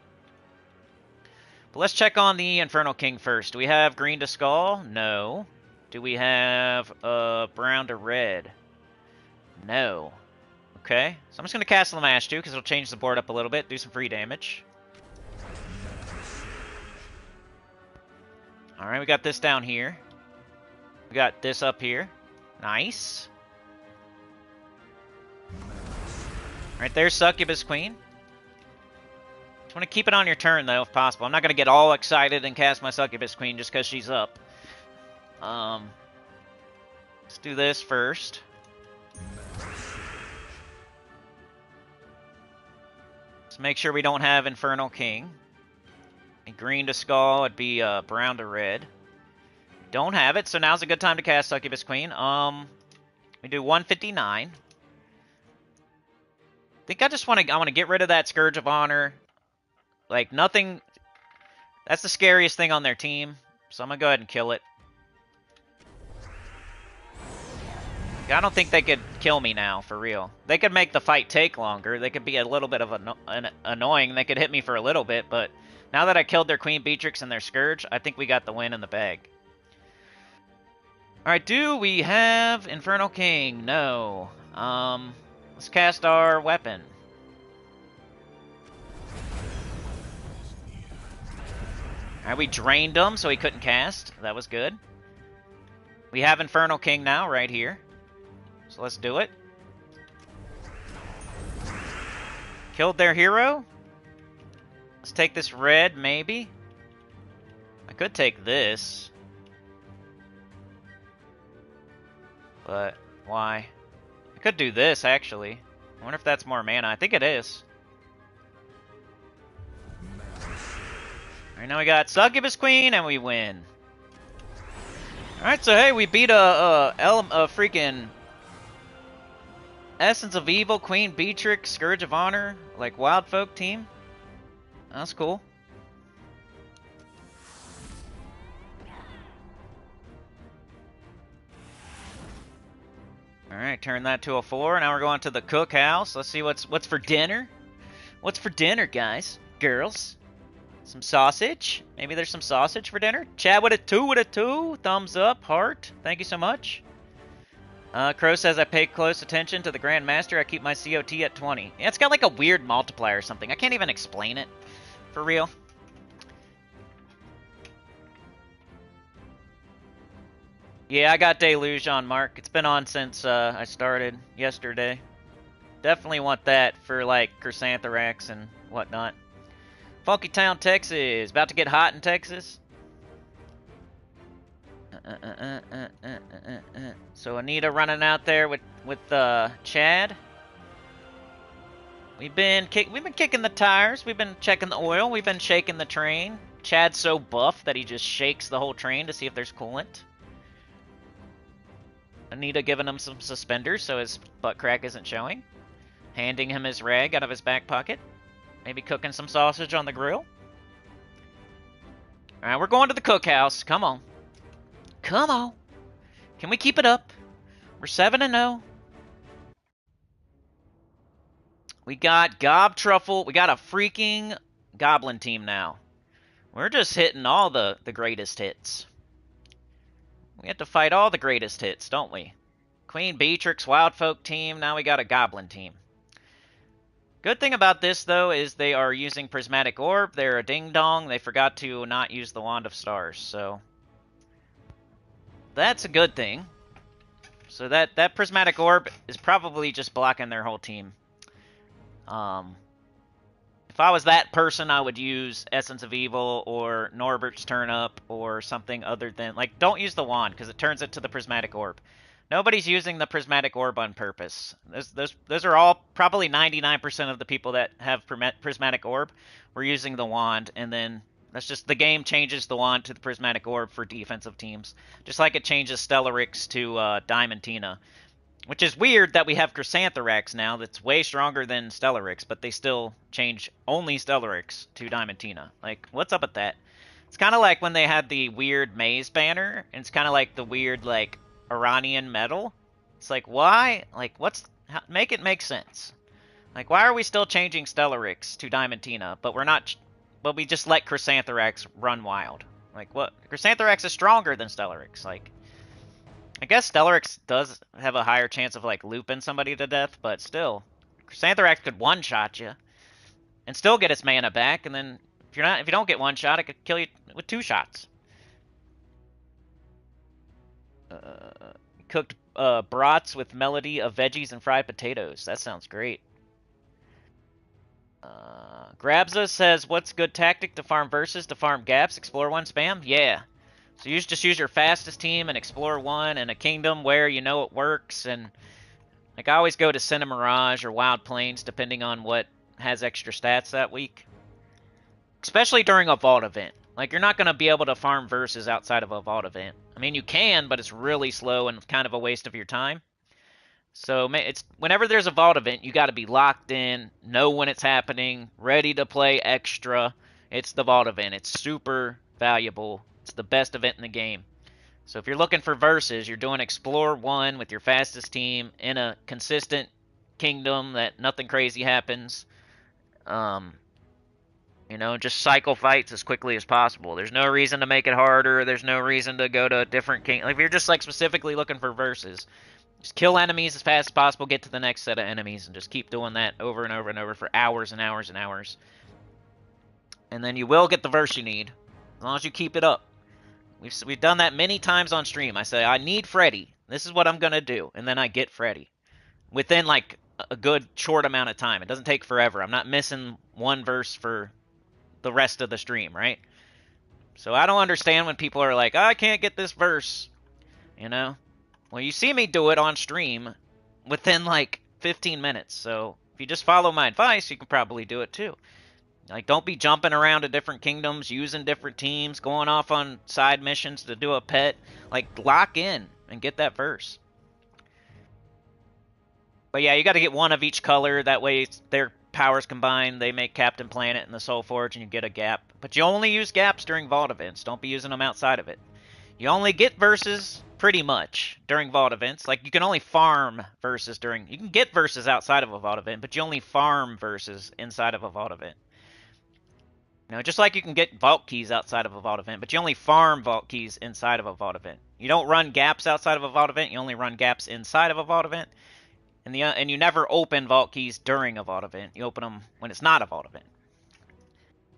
But let's check on the Infernal King first. Do we have green to skull? No. Do we have brown to red? No. Okay. So I'm just going to cast Lamash, too, because it'll change the board up a little bit. Do some free damage. Alright, we got this down here. We got this up here. Nice. Right there's Succubus Queen. Just want to keep it on your turn, though, if possible. I'm not going to get all excited and cast my Succubus Queen just because she's up. Let's do this first. Let's make sure we don't have Infernal King. And green to Skull, it'd be brown to red. Don't have it, so now's a good time to cast Succubus Queen. We do 159. I think I just want to get rid of that Scourge of Honor. Like, nothing... That's the scariest thing on their team, so I'm going to go ahead and kill it. I don't think they could kill me now, for real. They could make the fight take longer. They could be a little bit of annoying. They could hit me for a little bit, but now that I killed their Queen Beatrix and their Scourge, I think we got the win in the bag. Alright, do we have Infernal King? No. Let's cast our weapon. Alright, we drained him so he couldn't cast. That was good. We have Infernal King now, right here. So let's do it. Killed their hero. Let's take this red, maybe. I could take this. But why? I could do this, actually. I wonder if that's more mana. I think it is. Alright, now we got Succubus Queen, and we win. Alright, so hey, we beat a freaking Essence of Evil, Queen Beatrix, Scourge of Honor, like Wild Folk team. That's cool. Alright, turn that to a 4. Now we're going to the cookhouse. Let's see what's for dinner. What's for dinner, guys? Girls? Some sausage? Maybe there's some sausage for dinner? Chad with a 2. Thumbs up, heart. Thank you so much. Crow says, I pay close attention to the Grand Master. I keep my COT at 20. Yeah, it's got like a weird multiplier or something. I can't even explain it. For real. Yeah, I got Deluge on, Mark. It's been on since I started yesterday. Definitely want that for like Chrysantherax and whatnot. Funky Town, Texas. About to get hot in Texas. So Anita running out there with Chad. We've been kicking the tires. We've been checking the oil. We've been shaking the train. Chad's so buff that he just shakes the whole train to see if there's coolant. Anita giving him some suspenders so his butt crack isn't showing. Handing him his rag out of his back pocket. Maybe cooking some sausage on the grill. Alright, we're going to the cookhouse. Come on. Come on. Can we keep it up? We're 7-0. We got Gob Truffle. We got a freaking Goblin team now. We're just hitting all the greatest hits. We have to fight all the greatest hits, don't we? Queen Beatrix, Wild Folk team. Now we got a Goblin team. Good thing about this, though, is they are using Prismatic Orb. They're a ding-dong. They forgot to not use the Wand of Stars, so that's a good thing. So that Prismatic Orb is probably just blocking their whole team. If I was that person, I would use Essence of Evil or Norbert's Turnip or something other than... Like, don't use the wand, because it turns it to the Prismatic Orb. Nobody's using the Prismatic Orb on purpose. Those are all... Probably 99% of the people that have Prismatic Orb were using the wand, and then... That's just... The game changes the wand to the Prismatic Orb for defensive teams. Just like it changes Stellarix to Diamantina. Which is weird that we have Chrysantherax now that's way stronger than Stellarix, but they still change only Stellarix to Diamantina. Like, what's up with that? It's kind of like when they had the weird Maze banner, and it's kind of like the weird, like, Iranian metal. It's like, why? Like, make it make sense. Like, why are we still changing Stellarix to Diamantina, but we're not, but we just let Chrysantherax run wild? Like, what? Chrysantherax is stronger than Stellarix, like... I guess Stellarix does have a higher chance of, like, looping somebody to death, but still. Chrysantherax could one-shot you and still get its mana back, and then if you don't get one shot, it could kill you with 2 shots. Cooked brats with melody of veggies and fried potatoes. That sounds great. Grabza says, what's good tactic to farm versus, to farm gaps, explore 1 spam? Yeah. So you just use your fastest team and explore one in a kingdom where you know it works. And like I always go to Cinema Mirage or Wild Plains, depending on what has extra stats that week. Especially during a vault event. Like, you're not going to be able to farm verses outside of a vault event. I mean, you can, but it's really slow and kind of a waste of your time. So it's whenever there's a vault event, you got to be locked in, know when it's happening, ready to play extra. It's the vault event. It's super valuable. It's the best event in the game. So if you're looking for verses, you're doing Explore 1 with your fastest team in a consistent kingdom that nothing crazy happens. You know, just cycle fights as quickly as possible. There's no reason to make it harder. There's no reason to go to a different king. Like, if you're just, like, specifically looking for verses, just kill enemies as fast as possible, get to the next set of enemies, and just keep doing that over and over and over for hours and hours and hours. And then you will get the verse you need, as long as you keep it up. We've done that many times on stream. I say, I need Freddy. This is what I'm going to do. And then I get Freddy. Within, like, a good short amount of time. It doesn't take forever. I'm not missing one verse for the rest of the stream, right? So I don't understand when people are like, oh, I can't get this verse, you know? Well, you see me do it on stream within like 15 minutes. So if you just follow my advice, you can probably do it too. Like, don't be jumping around to different kingdoms, using different teams, going off on side missions to do a pet. Like, lock in and get that verse. But yeah, you got to get one of each color. That way their powers combined, they make Captain Planet and the Soul Forge, and you get a gap. But you only use gaps during vault events. Don't be using them outside of it. You only get verses, pretty much, during vault events. Like, you can only farm verses during... You can get verses outside of a vault event, but you only farm verses inside of a vault event. You know, just like you can get vault keys outside of a vault event, but you only farm vault keys inside of a vault event. You don't run gaps outside of a vault event, you only run gaps inside of a vault event. And you never open vault keys during a vault event. You open them when it's not a vault event.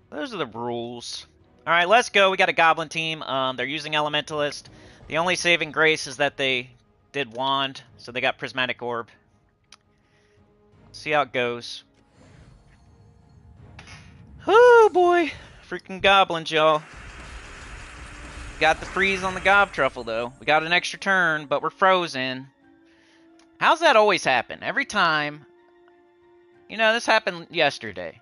Those are the rules. All right, let's go. We got a Goblin team. They're using Elementalist. The only saving grace is that they did Wand, so they got Prismatic Orb. Let's see how it goes. Oh, boy. Freaking Goblins, y'all. Got the freeze on the Gob Truffle, though. We got an extra turn, but we're frozen. How's that always happen? Every time. You know, this happened yesterday.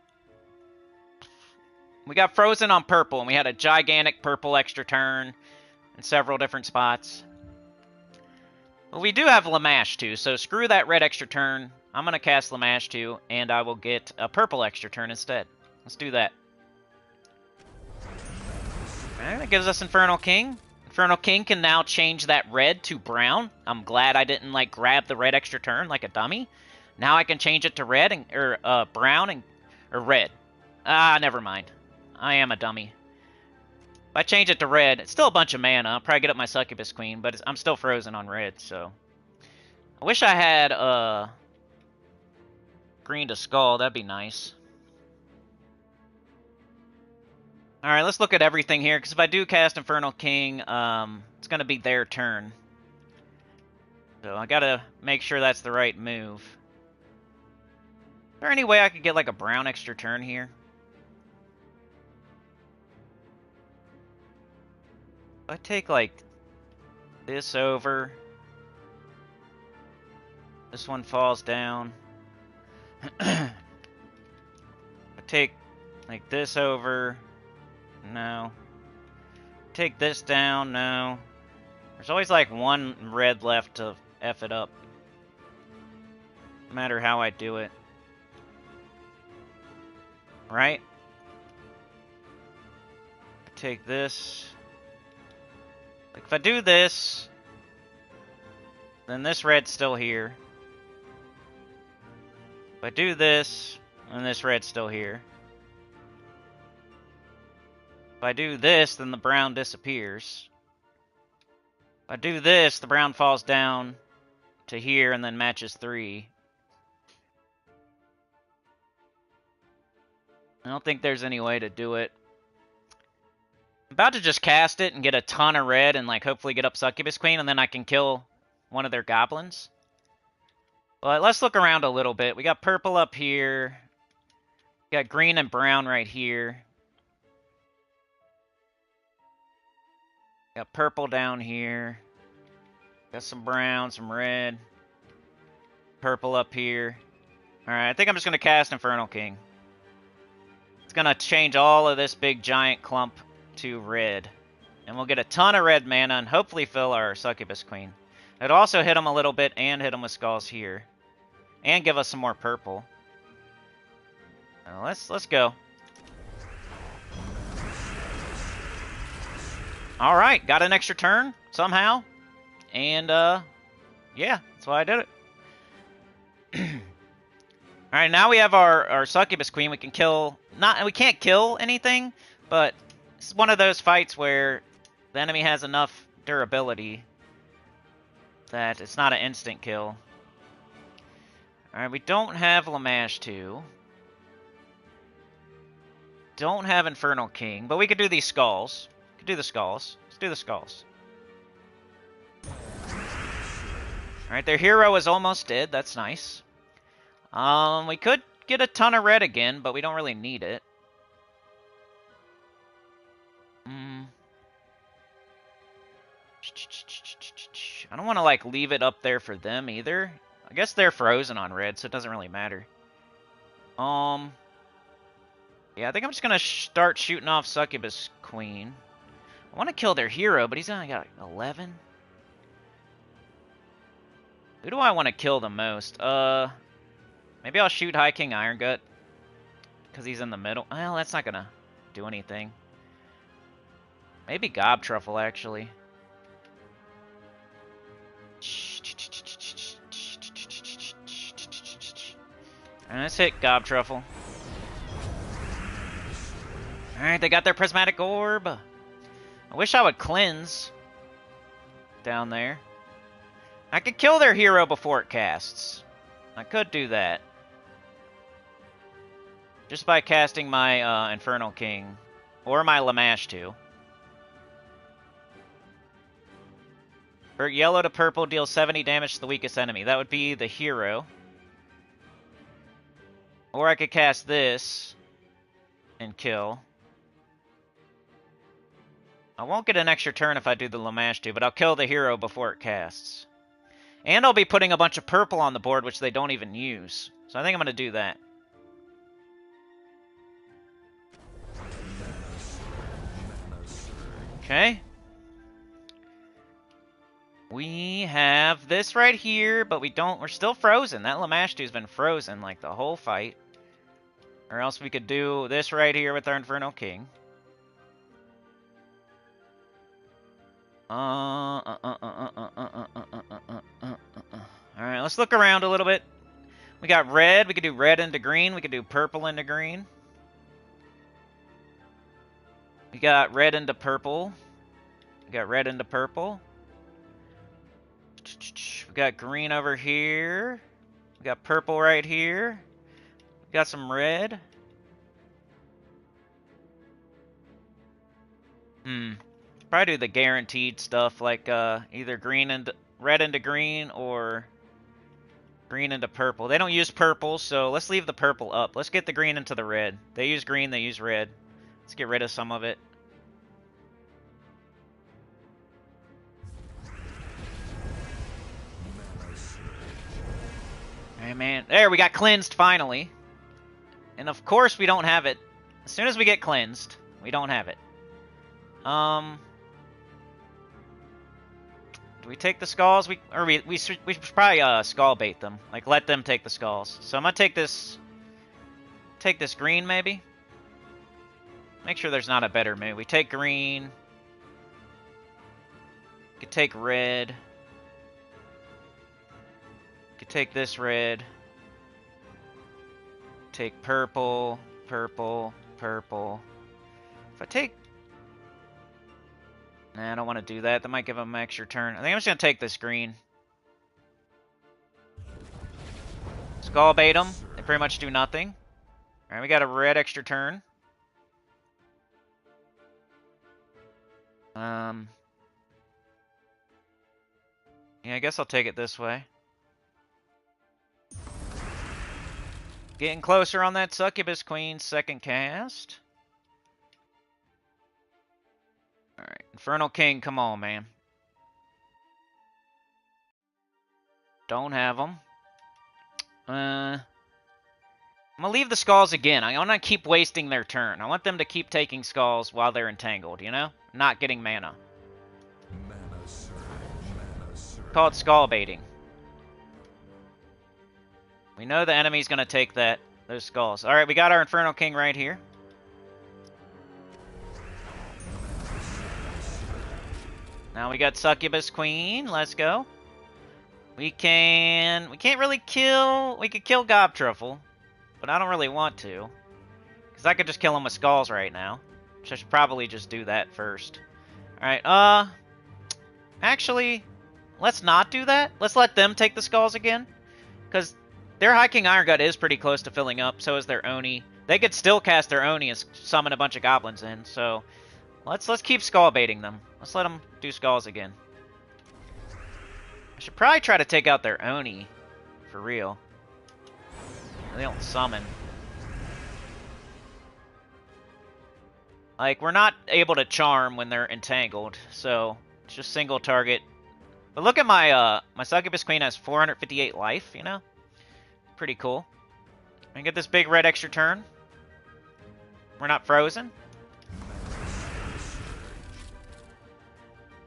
We got frozen on purple, and we had a gigantic purple extra turn in several different spots. Well, we do have Lamash, too, so screw that red extra turn. I'm going to cast Lamash, too, and I will get a purple extra turn instead. Let's do that. Alright, that gives us Infernal King. Infernal King can now change that red to brown. I'm glad I didn't, like, grab the red extra turn like a dummy. Now I can change it to red, or brown, or red. Ah, never mind. I am a dummy. If I change it to red, it's still a bunch of mana. I'll probably get up my Succubus Queen, but I'm still frozen on red, so... I wish I had, green to Skull. That'd be nice. Alright, let's look at everything here, because if I do cast Infernal King, it's going to be their turn. So I gotta make sure that's the right move. Is there any way I could get, like, a brown extra turn here? If I take, like, this over... This one falls down. I take, like, this over... No. Take this down, no. There's always like one red left to F it up. No matter how I do it. Right? Take this. Like if I do this, then this red's still here. If I do this, then this red's still here. If I do this, then the brown disappears. If I do this, the brown falls down to here and then matches 3. I don't think there's any way to do it. I'm about to just cast it and get a ton of red and like hopefully get up Succubus Queen and then I can kill one of their goblins. But let's look around a little bit. We got purple up here. We got green and brown right here. Got purple down here. Got some brown, some red. Purple up here. Alright, I think I'm just going to cast Infernal King. It's going to change all of this big giant clump to red. And we'll get a ton of red mana and hopefully fill our Succubus Queen. It'll also hit him a little bit and hit him with skulls here. And give us some more purple. Let's go. Alright, got an extra turn somehow. And yeah, that's why I did it. Alright, now we have our Succubus Queen. We can kill we can't kill anything, but it's one of those fights where the enemy has enough durability that it's not an instant kill. Alright, we don't have Lamash 2. Don't have Infernal King, but we could do these skulls. We could do the skulls. Let's do the skulls. Alright, their hero is almost dead. That's nice. We could get a ton of red again, but we don't really need it. I don't want to, like, leave it up there for them either. I guess they're frozen on red, so it doesn't really matter. Yeah, I think I'm just going to start shooting off Succubus Queen. I want to kill their hero, but he's only got 11. Who do I want to kill the most? Maybe I'll shoot High King Irongut, because he's in the middle. Well, that's not going to do anything. Maybe Gob Truffle, actually. And let's hit Gob Truffle. Alright, they got their Prismatic Orb. I wish I would cleanse down there. I could kill their hero before it casts. I could do that. Just by casting my Infernal King. Or my Lamash 2. For yellow to purple, deals 70 damage to the weakest enemy. That would be the hero. Or I could cast this and kill. I won't get an extra turn if I do the Lamash 2, but I'll kill the hero before it casts. And I'll be putting a bunch of purple on the board, which they don't even use. So I think I'm going to do that. Okay. We have this right here, but we're still frozen. That Lamash 2's been frozen like the whole fight. Or else we could do this right here with our Infernal King. Alright, let's look around a little bit. We got red. We could do red into green. We could do purple into green. We got red into purple. We got red into purple. We got green over here. We got purple right here. We got some red. Probably do the guaranteed stuff, like either green and red into green or green into purple. They don't use purple, so let's leave the purple up. Let's get the green into the red. They use green, they use red. Let's get rid of some of it. Hey man, there, we got cleansed finally. And of course we don't have it. As soon as we get cleansed, we don't have it. Do we take the skulls? We should probably skull bait them. Like, let them take the skulls. So I'm gonna take this green maybe. Make sure there's not a better move. We take green. We could take red. We could take this red. Take purple, purple, purple. If I take... Nah, I don't want to do that. That might give him an extra turn. I think I'm just going to take this green. Skull bait them. They pretty much do nothing. Alright, we got a red extra turn. Yeah, I guess I'll take it this way. Getting closer on that Succubus Queen second cast. Alright, Infernal King, come on, man. Don't have them. I'm gonna leave the skulls again. I want to keep wasting their turn. I want them to keep taking skulls while they're entangled, you know? Not getting mana. Called skull baiting. We know the enemy's gonna take those skulls. Alright, we got our Infernal King right here. Now we got Succubus Queen. Let's go. We can't really kill... We could kill Gobtruffle, but I don't really want to. Because I could just kill him with skulls right now. Which I should probably just do that first. Alright, actually, let's not do that. Let's let them take the skulls again. Because their High King Iron Gut is pretty close to filling up. So is their Oni. They could still cast their Oni and summon a bunch of goblins in. So let's keep skull baiting them. Let's let them do skulls again. I should probably try to take out their Oni. For real. They don't summon. Like, we're not able to charm when they're entangled, so it's just single target. But look at my my Succubus Queen has 458 life, you know? Pretty cool. I get this big red extra turn. We're not frozen.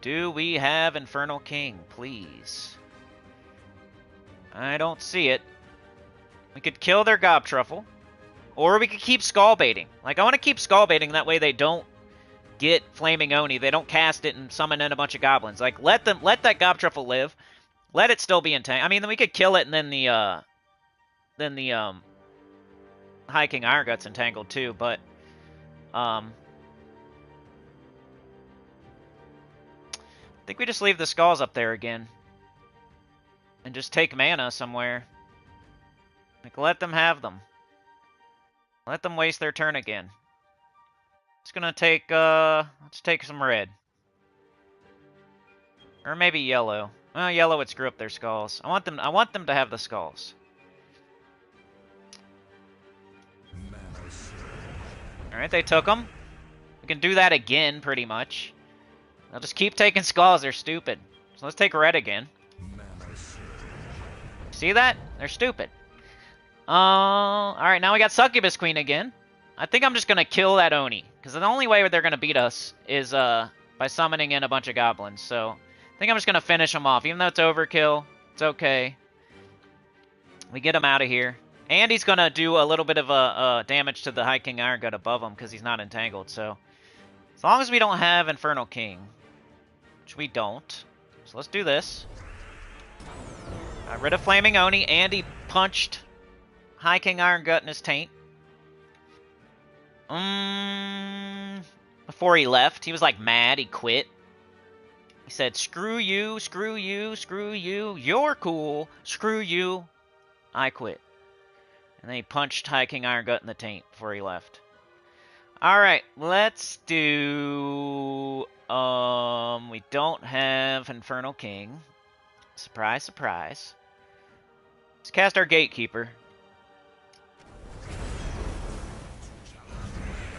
Do we have Infernal King, please? I don't see it. We could kill their Gobtruffle. Or we could keep skull baiting. Like, I want to keep skull baiting, that way they don't get Flaming Oni. They don't cast it and summon in a bunch of goblins. Like, let that Gobtruffle live. Let it still be entangled. I mean, then we could kill it and then the High King Iron Gut's entangled too, but I think we just leave the skulls up there again. And just take mana somewhere. Like, let them have them. Let them waste their turn again. It's gonna take, let's take some red. Or maybe yellow. Well, yellow would screw up their skulls. I want them to have the skulls. Alright, they took them. We can do that again, pretty much. They'll just keep taking skulls, they're stupid. So let's take red again. See that? They're stupid. Alright, now we got Succubus Queen again. I think I'm just gonna kill that Oni. Because the only way they're gonna beat us is by summoning in a bunch of goblins. So I think I'm just gonna finish them off. Even though it's overkill, it's okay. We get him out of here. And he's gonna do a little bit of damage to the High King Iron Gut above him because he's not entangled. So as long as we don't have Infernal King, which we don't. So let's do this. Got rid of Flaming Oni, and he punched High King Iron Gut in his taint. Before he left, he was like mad, he quit. He said, screw you, screw you, screw you, you're cool, screw you, I quit. And then he punched High King Iron Gut in the taint before he left. Alright, let's do... we don't have Infernal King. Surprise, surprise. Let's cast our Gatekeeper.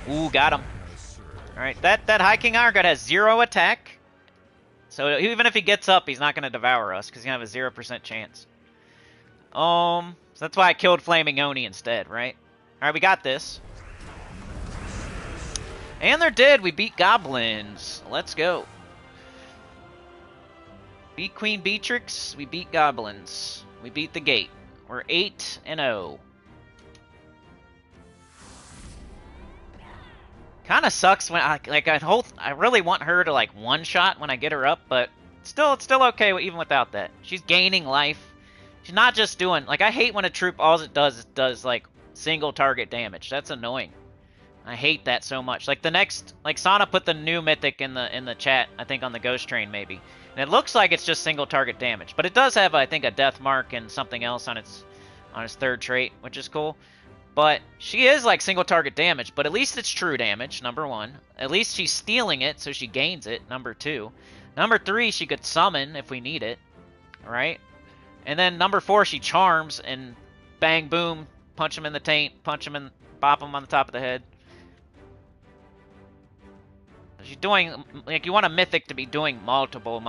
Ooh, got him. Alright, that High King Iron Gut has 0 attack. So even if he gets up, he's not going to devour us, because he's going to have a 0% chance. So that's why I killed Flaming Oni instead, right? Alright, we got this. And they're dead. We beat goblins. Let's go. Beat Queen Beatrix. We beat goblins. We beat the gate. We're 8-0. Kind of sucks when I really want her to like one-shot when I get her up, but still it's still okay even without that. She's gaining life. She's not just doing like I hate when a troop all it does like single target damage. That's annoying. I hate that so much. Like the next Sana put the new mythic in the chat, I think on the Ghost Train maybe. And it looks like it's just single target damage, but it does have I think a death mark and something else on its third trait, which is cool. But she is like single target damage, but at least it's true damage, number 1. At least she's stealing it, so she gains it, number 2. Number 3, she could summon if we need it, right? And then number 4, she charms and bang, boom, punch him in the taint, bop him on the top of the head. She's doing, like, you want a mythic to be doing multiple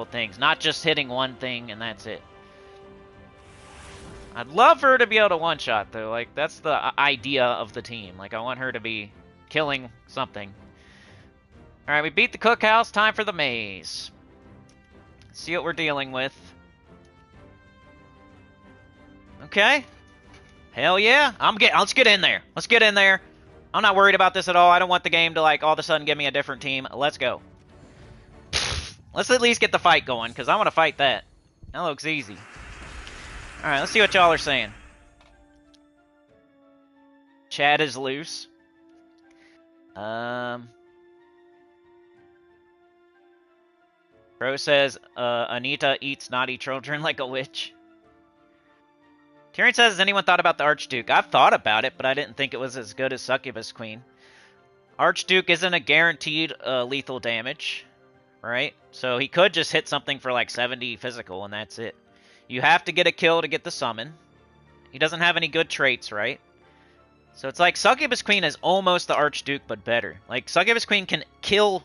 things, not just hitting one thing and that's it. I'd love for her to be able to one-shot, though. Like, that's the idea of the team. Like, I want her to be killing something. Alright, we beat the cookhouse. Time for the maze. See what we're dealing with. Okay. Hell yeah. Let's get in there. Let's get in there. I'm not worried about this at all. I don't want the game to, like, all of a sudden give me a different team. Let's go. Let's at least get the fight going, because I want to fight that. That looks easy. Alright, let's see what y'all are saying. Chat is loose. Pro says, Anita eats naughty children like a witch. Tyrion says, has anyone thought about the Archduke? I've thought about it, but I didn't think it was as good as Succubus Queen. Archduke isn't a guaranteed lethal damage, right? So he could just hit something for like 70 physical, and that's it. You have to get a kill to get the summon. He doesn't have any good traits, right? So it's like Succubus Queen is almost the Archduke, but better. Like, Succubus Queen can kill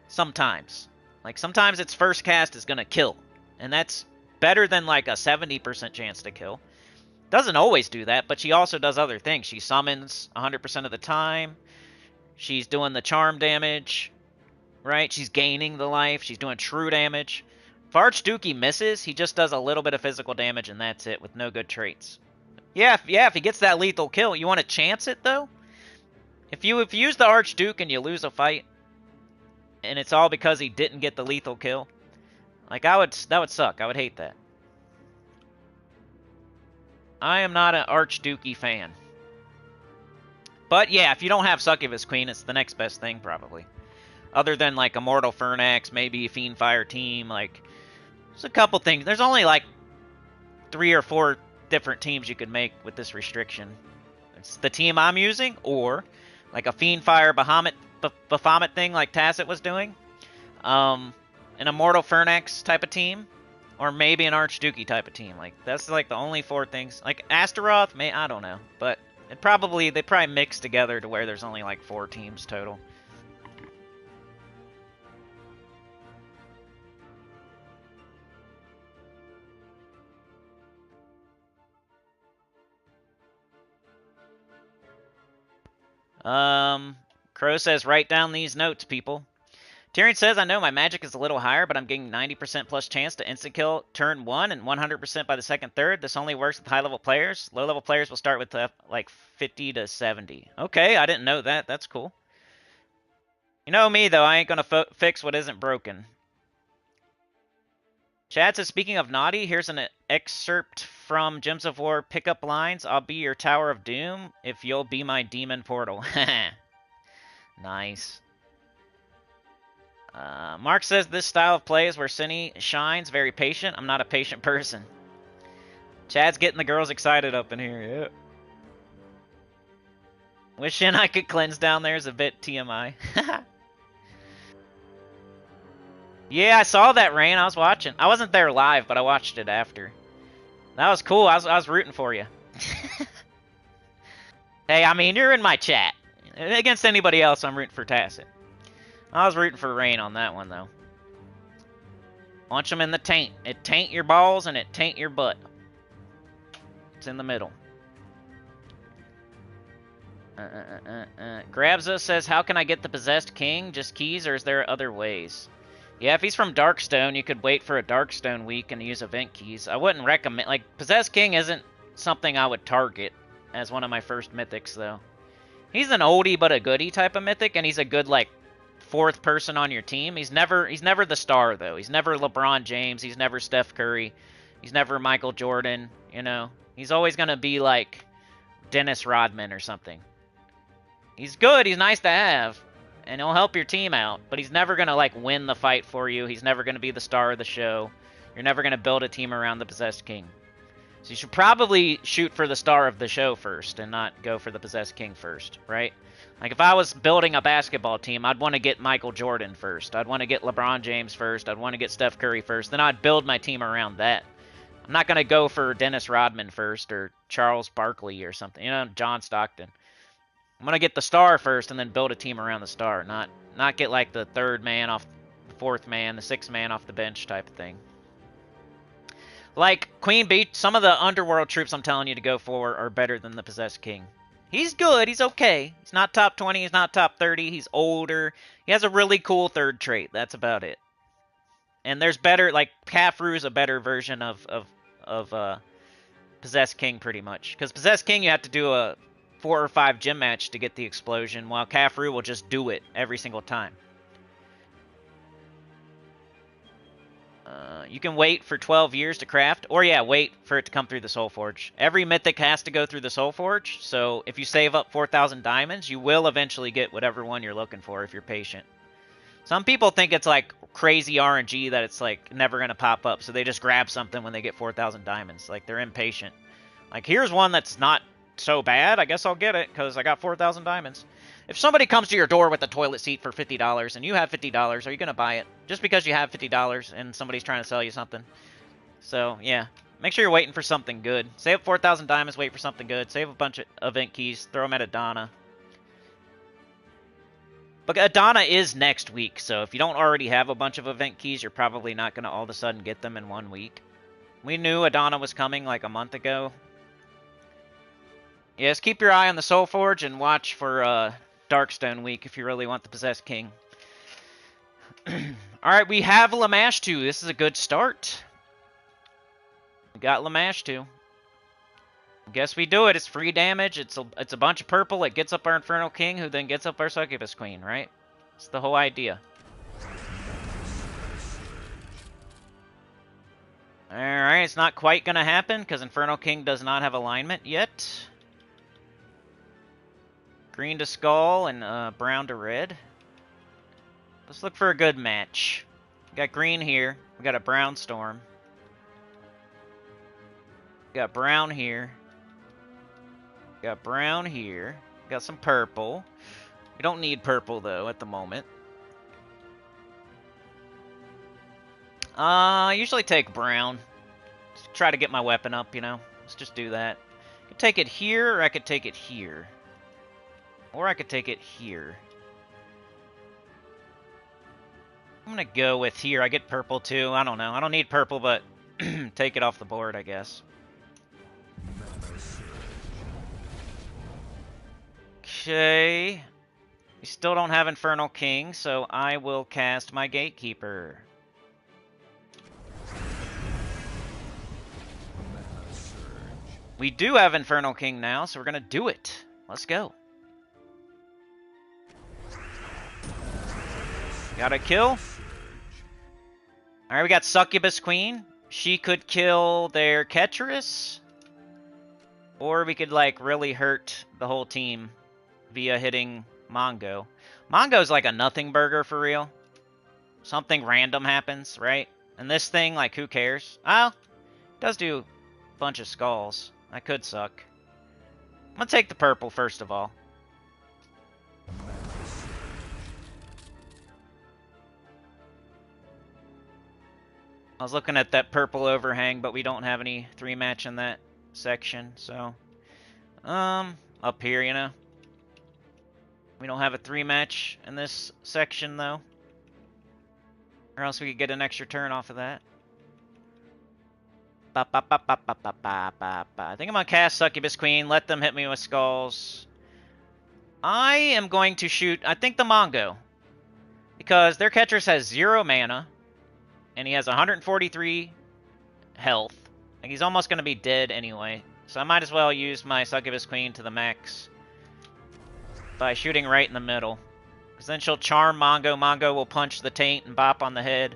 sometimes. Like, sometimes its first cast is going to kill. And that's better than, like, a 70% chance to kill. Doesn't always do that, but she also does other things. She summons 100% of the time. She's doing the charm damage, right? She's gaining the life. She's doing true damage. If Archduke misses, he just does a little bit of physical damage, and that's it, with no good traits. Yeah, if he gets that lethal kill, you want to chance it, though? If you use the Archduke and you lose a fight, and it's all because he didn't get the lethal kill, like, that would suck. I would hate that. I am not an Archduke fan. But, yeah, if you don't have Succubus Queen, it's the next best thing, probably. Other than, like, Immortal Fernax, maybe a Fiendfire team, like... There's a couple things. There's only, like, 3 or 4 different teams you could make with this restriction. It's the team I'm using, or, like, a Fiendfire Bahamut thing like Tacit was doing. An Immortal Fernax type of team. Or maybe an Archduke type of team. Like, that's, like, the only 4 things. Like, Astaroth, I don't know. But they probably mix together to where there's only, like, 4 teams total. Crow says, write down these notes, people. Tyrion says, I know my magic is a little higher, but I'm getting 90% plus chance to insta-kill turn 1 and 100% by the second third. This only works with high-level players. Low-level players will start with, like, 50 to 70. Okay, I didn't know that. That's cool. You know me, though. I ain't gonna fix what isn't broken. Chad says, speaking of naughty, here's an excerpt from Gems of War pickup lines. I'll be your Tower of Doom if you'll be my demon portal. Nice. Mark says, this style of play is where Cine shines. Very patient. I'm not a patient person. Chad's getting the girls excited up in here. Yeah. Wishing I could cleanse down there is a bit TMI. Yeah, I saw that, Rain. I was watching. I wasn't there live, but I watched it after. That was cool. I was rooting for you. Hey, I mean, you're in my chat. Against anybody else, I'm rooting for Tacit. I was rooting for Rain on that one, though. Launch them in the taint. It taint your balls, and it taint your butt. It's in the middle. Grabza says, how can I get the Possessed King? Just keys, or is there other ways? Yeah, if he's from Darkstone, you could wait for a Darkstone week and use event keys. I wouldn't recommend... Like, Possessed King isn't something I would target as one of my first mythics, though. He's an oldie but a goodie type of mythic, and he's a good, like, 4th person on your team. He's never the star, though. He's never LeBron James. He's never Steph Curry. He's never Michael Jordan, you know? He's always going to be, like, Dennis Rodman or something. He's good. He's nice to have. And he'll help your team out, but he's never going to, like, win the fight for you. He's never going to be the star of the show. You're never going to build a team around the Possessed King. So you should probably shoot for the star of the show first and not go for the Possessed King first, right? Like, if I was building a basketball team, I'd want to get Michael Jordan first. I'd want to get LeBron James first. I'd want to get Steph Curry first. Then I'd build my team around that. I'm not going to go for Dennis Rodman first or Charles Barkley or something. You know, John Stockton. I'm gonna get the star first and then build a team around the star, not get like the third man off the fourth man, the sixth man off the bench type of thing. Like Queen Bee, some of the underworld troops I'm telling you to go for are better than the Possessed King. He's good, he's okay. He's not top 20, he's not top 30, he's older. He has a really cool third trait, that's about it. And there's better, like, Kafru's a better version of Possessed King, pretty much. Because Possessed King, you have to do a 4 or 5 gym match to get the explosion, while Kafru will just do it every single time. You can wait for 12 years to craft, or yeah, wait for it to come through the Soul Forge. Every mythic has to go through the Soul Forge, so if you save up 4,000 diamonds, you will eventually get whatever one you're looking for if you're patient. Some people think it's like crazy RNG that it's like never going to pop up, so they just grab something when they get 4,000 diamonds. Like, they're impatient. Like, here's one that's not so bad, I guess I'll get it, because I got 4,000 diamonds. If somebody comes to your door with a toilet seat for $50 and you have $50, are you going to buy it? Just because you have $50 and somebody's trying to sell you something. So, yeah. Make sure you're waiting for something good. Save up 4,000 diamonds, wait for something good. Save a bunch of event keys, throw them at Adana. But Adana is next week, so if you don't already have a bunch of event keys, you're probably not going to all of a sudden get them in 1 week. We knew Adana was coming like a month ago. Yes, keep your eye on the Soul Forge and watch for Darkstone Week if you really want the Possessed King. Alright, we have Lamash 2. This is a good start. We got Lamash 2. Guess we do it. It's free damage. It's a bunch of purple. It gets up our Infernal King, who then gets up our Succubus Queen, right? It's the whole idea. Alright, it's not quite going to happen, because Infernal King does not have alignment yet. Green to Skull and brown to red. Let's look for a good match. We got green here. We got a brown storm. We got brown here. We got brown here. We got some purple. We don't need purple, though, at the moment. I usually take brown. Just try to get my weapon up, you know. Let's just do that. I could take it here, or I could take it here. Or I could take it here. I'm going to go with here. I get purple, too. I don't know. I don't need purple, but take it off the board, I guess. Okay. We still don't have Infernal King, so I will cast my Gatekeeper. We do have Infernal King now, so we're going to do it. Let's go. Got a kill. Alright, we got Succubus Queen. She could kill their Ketris. Or we could, like, really hurt the whole team via hitting Mongo. Mongo's like a nothing burger for real. Something random happens, right? And this thing, like, who cares? Oh, it does do a bunch of skulls. That could suck. I'm gonna take the purple first of all. I was looking at that purple overhang, but we don't have any 3-match in that section, so... up here, you know. We don't have a 3-match in this section, though. Or else we could get an extra turn off of that. I think I'm gonna cast Succubus Queen, let them hit me with skulls. I am going to shoot, I think, the Mongo. Because their Ketris has 0 mana. And he has 143 health. Like, he's almost going to be dead anyway. So I might as well use my Succubus Queen to the max. By shooting right in the middle. Because then she'll charm Mongo. Mongo will punch the taint and bop on the head.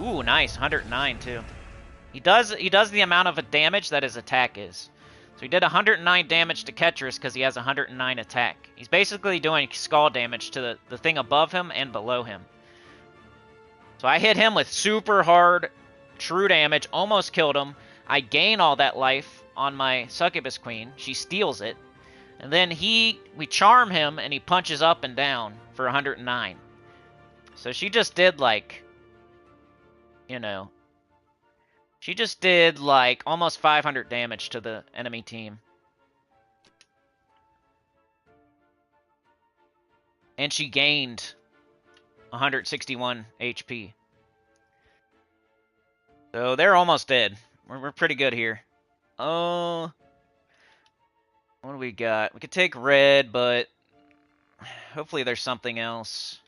Ooh, nice. 109 too. He does the amount of damage that his attack is. So he did 109 damage to Ketris because he has 109 attack. He's basically doing skull damage to the thing above him and below him. So I hit him with super hard, true damage, almost killed him. I gain all that life on my Succubus Queen. She steals it. And then we charm him, and he punches up and down for 109. So she just did, like, you know, she just did, like, almost 500 damage to the enemy team. And she gained 161 HP. So they're almost dead. We're pretty good here. Oh, what do we got? We could take red, but hopefully there's something else.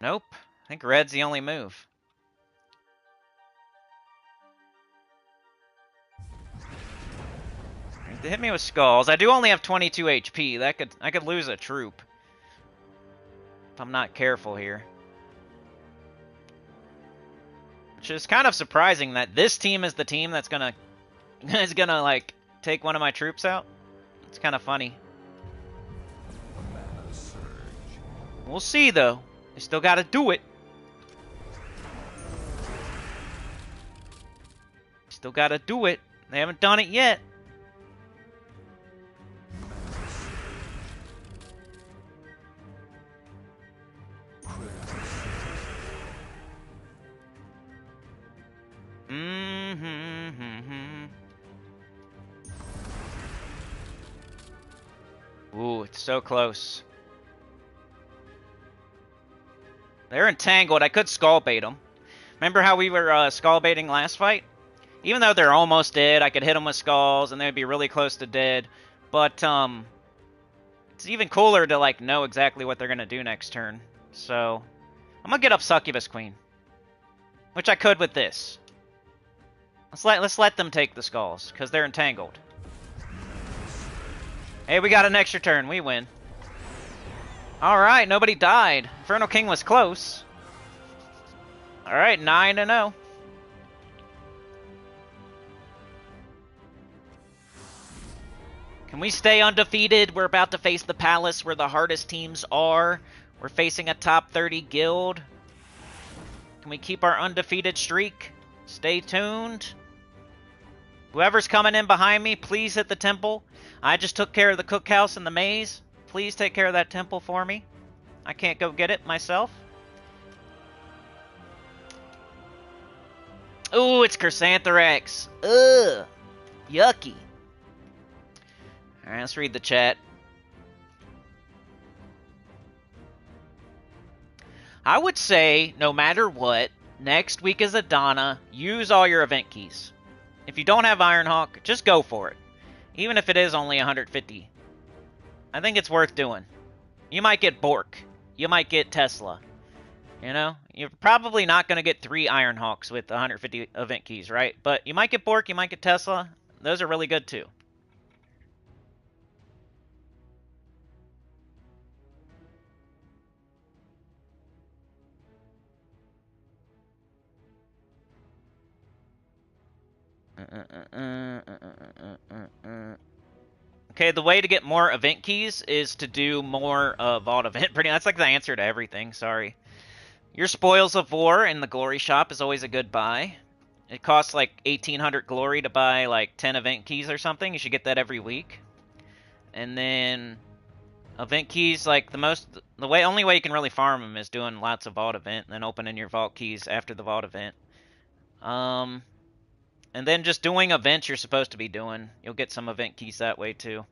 Nope. I think red's the only move. They hit me with skulls. I do only have 22 HP. I could lose a troop if I'm not careful here. Which is kind of surprising that this team is the team that's gonna like take one of my troops out. It's kind of funny. We'll see though. They still got to do it. Still got to do it. They haven't done it yet. Ooh, it's so close. They're entangled. I could skull bait them. Remember how we were skull baiting last fight? Even though they're almost dead, I could hit them with skulls and they'd be really close to dead. But it's even cooler to like know exactly what they're gonna do next turn. So I'm gonna get up Succubus Queen, which I could with this. Let's let them take the skulls because they're entangled. Hey, we got an extra turn. We win. All right, nobody died. Infernal King was close. All right, 9-0. Can we stay undefeated? We're about to face the Palace where the hardest teams are. We're facing a top 30 guild. Can we keep our undefeated streak? Stay tuned. Whoever's coming in behind me, please hit the temple. I just took care of the cookhouse and the maze. Please take care of that temple for me. I can't go get it myself. Ooh, it's Chrysantherax. Ugh. Yucky. Alright, let's read the chat. I would say, no matter what, next week is Adana. Use all your event keys. If you don't have Ironhawk, just go for it. Even if it is only 150. I think it's worth doing. You might get Bork. You might get Tesla. You know? You're probably not going to get 3 Ironhawks with 150 event keys, right? But you might get Bork, you might get Tesla. Those are really good too. Okay, the way to get more event keys is to do more Vault Event. That's like the answer to everything, sorry. Your Spoils of War in the Glory Shop is always a good buy. It costs like 1,800 glory to buy like 10 event keys or something. You should get that every week. And then event keys, like only way you can really farm them is doing lots of Vault Event and then opening your Vault keys after the Vault Event. And then just doing events you're supposed to be doing. You'll get some event keys that way too.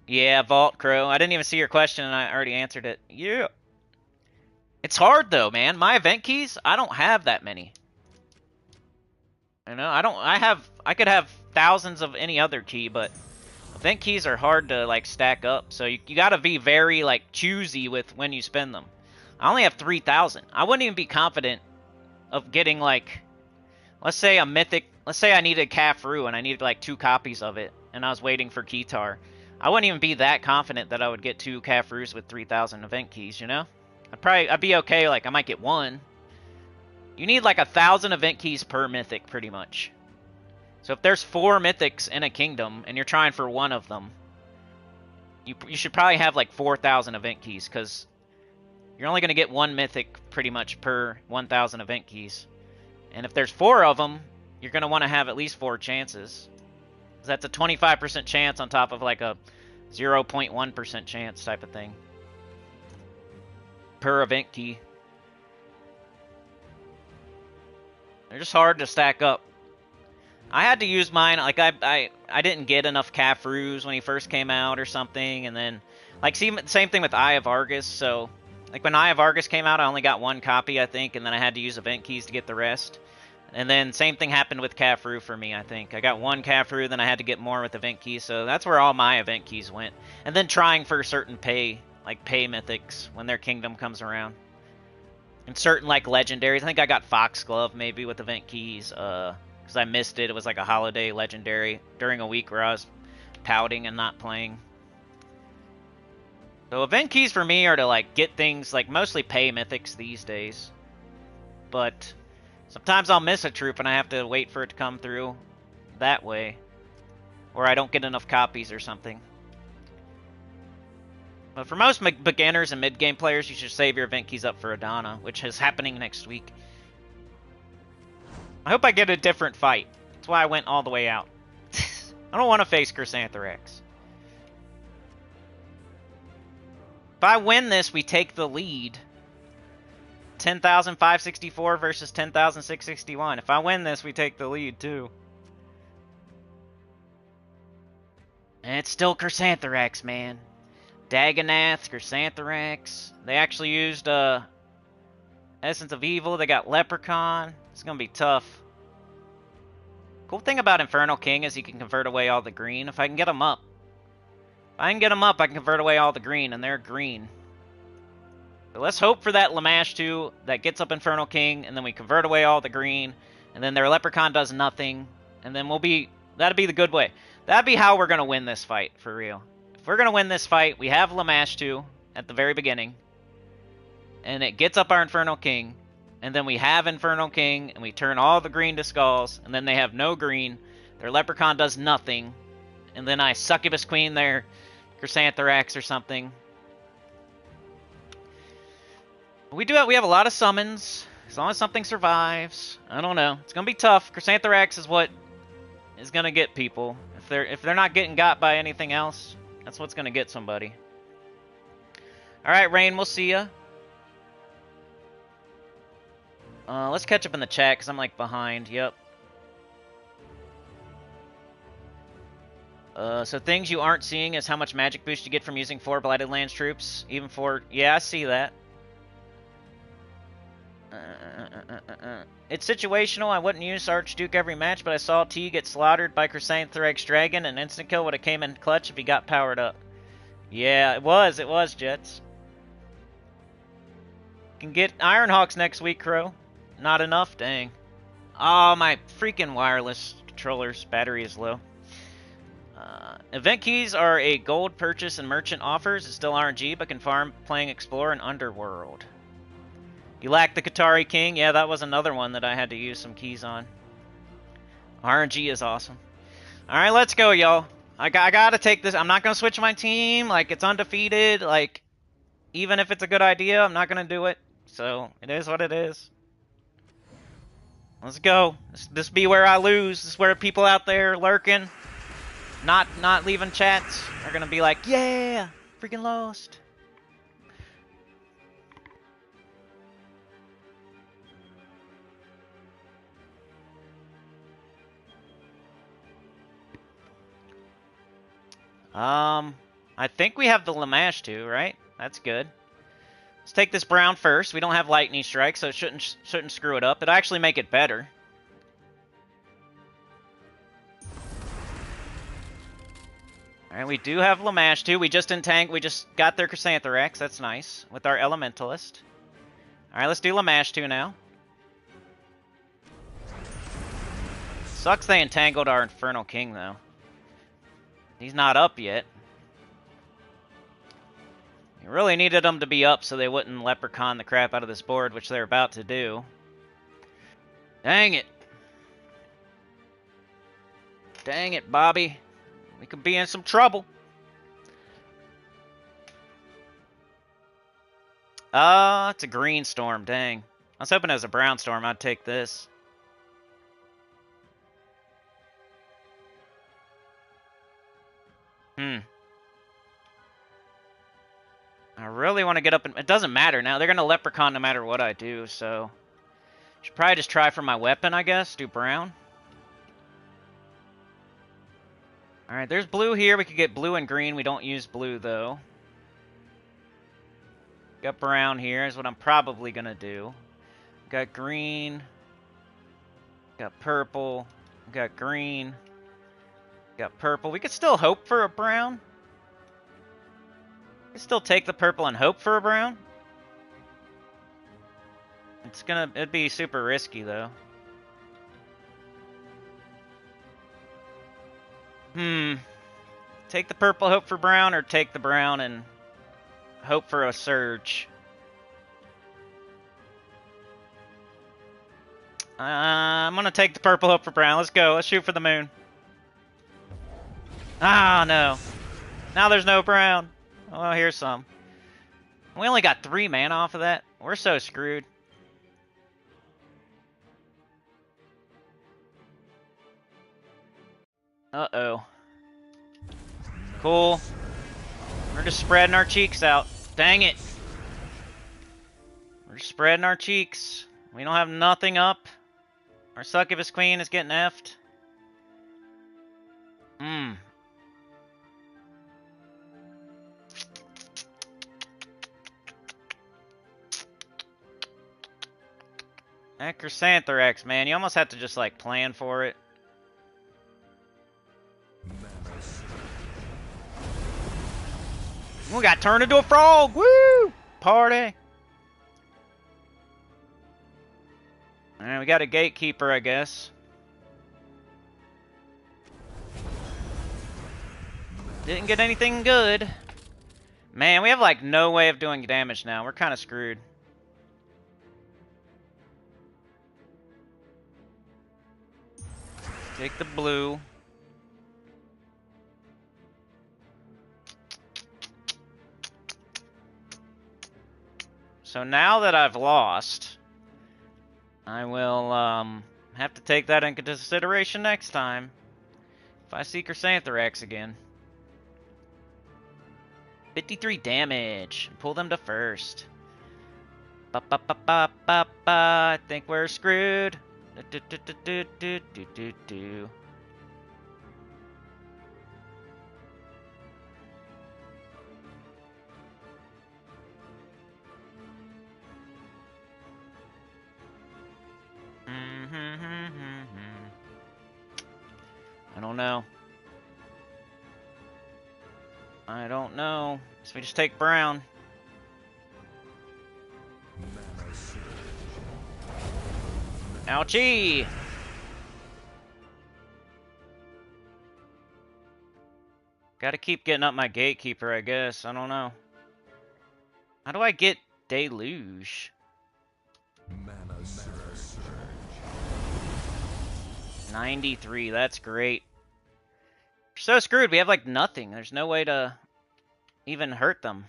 Yeah, Vault Crow. I didn't even see your question and I already answered it. Yeah. It's hard though, man. My event keys, I don't have that many. You know, I could have thousands of any other key, but event keys are hard to like stack up. So you gotta be very like choosy with when you spend them. I only have 3,000. I wouldn't even be confident of getting like, let's say a mythic, let's say I needed Caffroo and I needed like 2 copies of it and I was waiting for Keytar. I wouldn't even be that confident that I would get 2 Caffroos with 3,000 event keys, you know? I'd be okay, like I might get 1. You need like 1,000 event keys per mythic pretty much. So if there's 4 mythics in a kingdom and you're trying for 1 of them, you should probably have like 4,000 event keys because you're only going to get 1 mythic pretty much per 1,000 event keys. And if there's 4 of them, you're going to want to have at least 4 chances. That's a 25% chance on top of like a 0.1% chance type of thing. Per event key. They're just hard to stack up. I had to use mine, like I I didn't get enough Cafroos when he first came out or something, and then like same thing with Eye of Argus. So like when Eye of Argus came out, I only got 1 copy, I think, and then I had to use event keys to get the rest. And then same thing happened with Cafroo for me, I think. I got 1 Cafroo, then I had to get more with event keys, so that's where all my event keys went. And then trying for certain pay mythics when their kingdom comes around. And certain like legendaries. I think I got Foxglove maybe with event keys, because I missed it. It was like a holiday legendary during a week where I was pouting and not playing. So event keys for me are to like get things like mostly pay mythics these days. But sometimes I'll miss a troop and I have to wait for it to come through that way. Or I don't get enough copies or something. But for most beginners and mid-game players, you should save your event keys up for Adana, which is happening next week. I hope I get a different fight. That's why I went all the way out. I don't want to face Chrysantherax. If I win this, we take the lead. 10,564 versus 10,661. If I win this, we take the lead, too. And it's still Chrysantherax, man. Dagonath, Chrysantherax. They actually used Essence of Evil. They got Leprechaun. It's going to be tough. Cool thing about Infernal King is he can convert away all the green. If I can get him up. If I can get him up, I can convert away all the green, and they're green. But let's hope for that Lamash 2 that gets up Infernal King, and then we convert away all the green, and then their Leprechaun does nothing, and then that'd be the good way. That'd be how we're going to win this fight, for real. If we're going to win this fight, we have Lamash 2 at the very beginning, and it gets up our Infernal King, and then we have Infernal King, and we turn all the green to skulls, and then they have no green, their Leprechaun does nothing, and then I Succubus Queen their Chrysantherax or something. We have a lot of summons, as long as something survives. I don't know. It's going to be tough. Chrysantherax is what is going to get people. If they're not getting got by anything else, that's what's going to get somebody. Alright, Rain, we'll see ya. Let's catch up in the chat, because I'm, like, behind. Yep. So things you aren't seeing is how much magic boost you get from using 4 Blighted Lands troops. Even 4... Yeah, I see that. It's situational. I wouldn't use Archduke every match, but I saw T get slaughtered by Chrysantherax Dragon, and instant kill would have came in clutch if he got powered up. Yeah, it was, Jets. Can get Ironhawks next week, Crow. Not enough? Dang. Oh, my freaking wireless controller's battery is low. Event keys are a gold purchase and merchant offers. It's still RNG, but can farm playing Explorer and Underworld. You lack the Qatari King. Yeah, that was another one that I had to use some keys on. RNG is awesome. Alright, let's go, y'all. I gotta take this. I'm not gonna switch my team. Like, it's undefeated. Like, even if it's a good idea, I'm not gonna do it. So, it is what it is. Let's go. This be where I lose. This is where people out there lurking, not leaving chats, are gonna be like, yeah, freaking lost. I think we have the Lamash too, right? That's good. Let's take this brown first. We don't have Lightning Strike, so it shouldn't screw it up. It'll actually make it better. Alright, we do have Lamash too. We just got their Chrysantherax. That's nice. With our Elementalist. Alright, let's do Lamash 2 now. Sucks they entangled our Infernal King, though. He's not up yet. You really needed them to be up so they wouldn't Leprechaun the crap out of this board, which they're about to do. Dang it. Dang it, Bobby. We could be in some trouble. It's a green storm, dang. I was hoping it was a brown storm. I'd take this. I really want to get up and... It doesn't matter now. They're going to Leprechaun no matter what I do, so... Should probably just try for my weapon, I guess. Do brown. Alright, there's blue here. We could get blue and green. We don't use blue, though. Got brown here is what I'm probably going to do. Got green. Got purple. Got green. Got purple. We could still hope for a brown. We could still take the purple and hope for a brown. It'd be super risky, though. Take the purple, hope for brown, or take the brown and hope for a surge. I'm gonna take the purple, hope for brown. Let's go. Let's shoot for the moon. Ah, no. Now there's no brown. Oh, here's some. We only got 3 mana off of that. We're so screwed. Uh-oh. Cool. We're just spreading our cheeks out. Dang it. We're just spreading our cheeks. We don't have nothing up. Our succubus queen is getting effed. That Chrysantherax, man. You almost have to just, like, plan for it. We got turned into a frog! Woo! Party! Alright, we got a gatekeeper, I guess. Didn't get anything good. Man, we have, like, no way of doing damage now. We're kind of screwed. Take the blue. So now that I've lost, I will have to take that into consideration next time if I see Chrysantherax again. 53 damage. Pull them to first. Ba ba ba ba ba ba. I think we're screwed. Do do do do do do do do. I don't know. I don't know. So we just take brown. Ouchie! Gotta keep getting up my gatekeeper, I guess. I don't know. How do I get Deluge? 93, that's great. We're so screwed, we have like nothing. There's no way to even hurt them.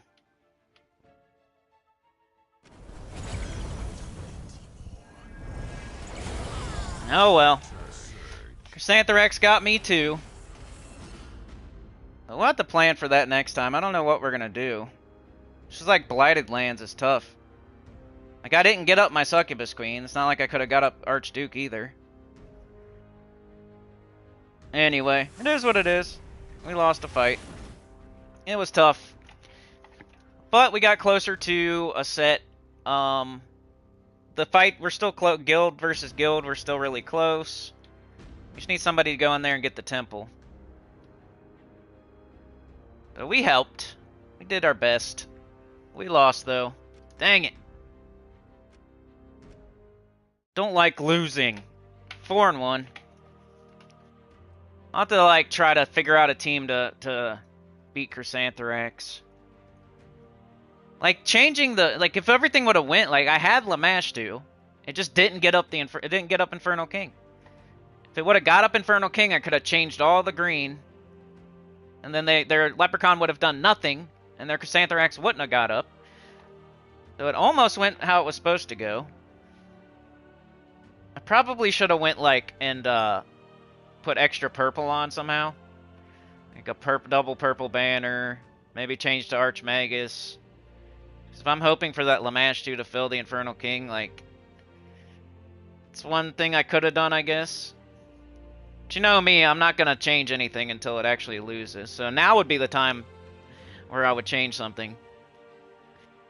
Oh well. Chrysantherax got me too. We'll have to plan for that next time. I don't know what we're gonna do. It's just like Blighted lands is tough. Like, I didn't get up my Succubus Queen. It's not like I could have got up Archduke either. Anyway, it is what it is. We lost a fight. It was tough. But we got closer to a set. The fight, we're still close. Guild versus guild, we're still really close. We just need somebody to go in there and get the temple. But we helped. We did our best. We lost, though. Dang it. Don't like losing. 4-1. I'll have to, like, try to figure out a team to beat Chrysantherax. Like, changing the... Like, if everything would have went... Like, I had Lamashtu. It just didn't get up it didn't get up Infernal King. If it would have got up Infernal King, I could have changed all the green. And then their Leprechaun would have done nothing. And their Chrysantherax wouldn't have got up. So it almost went how it was supposed to go. I probably should have went, like, and put extra purple on somehow. Like a double purple banner. Maybe change to Archmagus. Because if I'm hoping for that Lamashtu to fill the Infernal King, like... It's one thing I could have done, I guess. But you know me, I'm not going to change anything until it actually loses. So now would be the time where I would change something.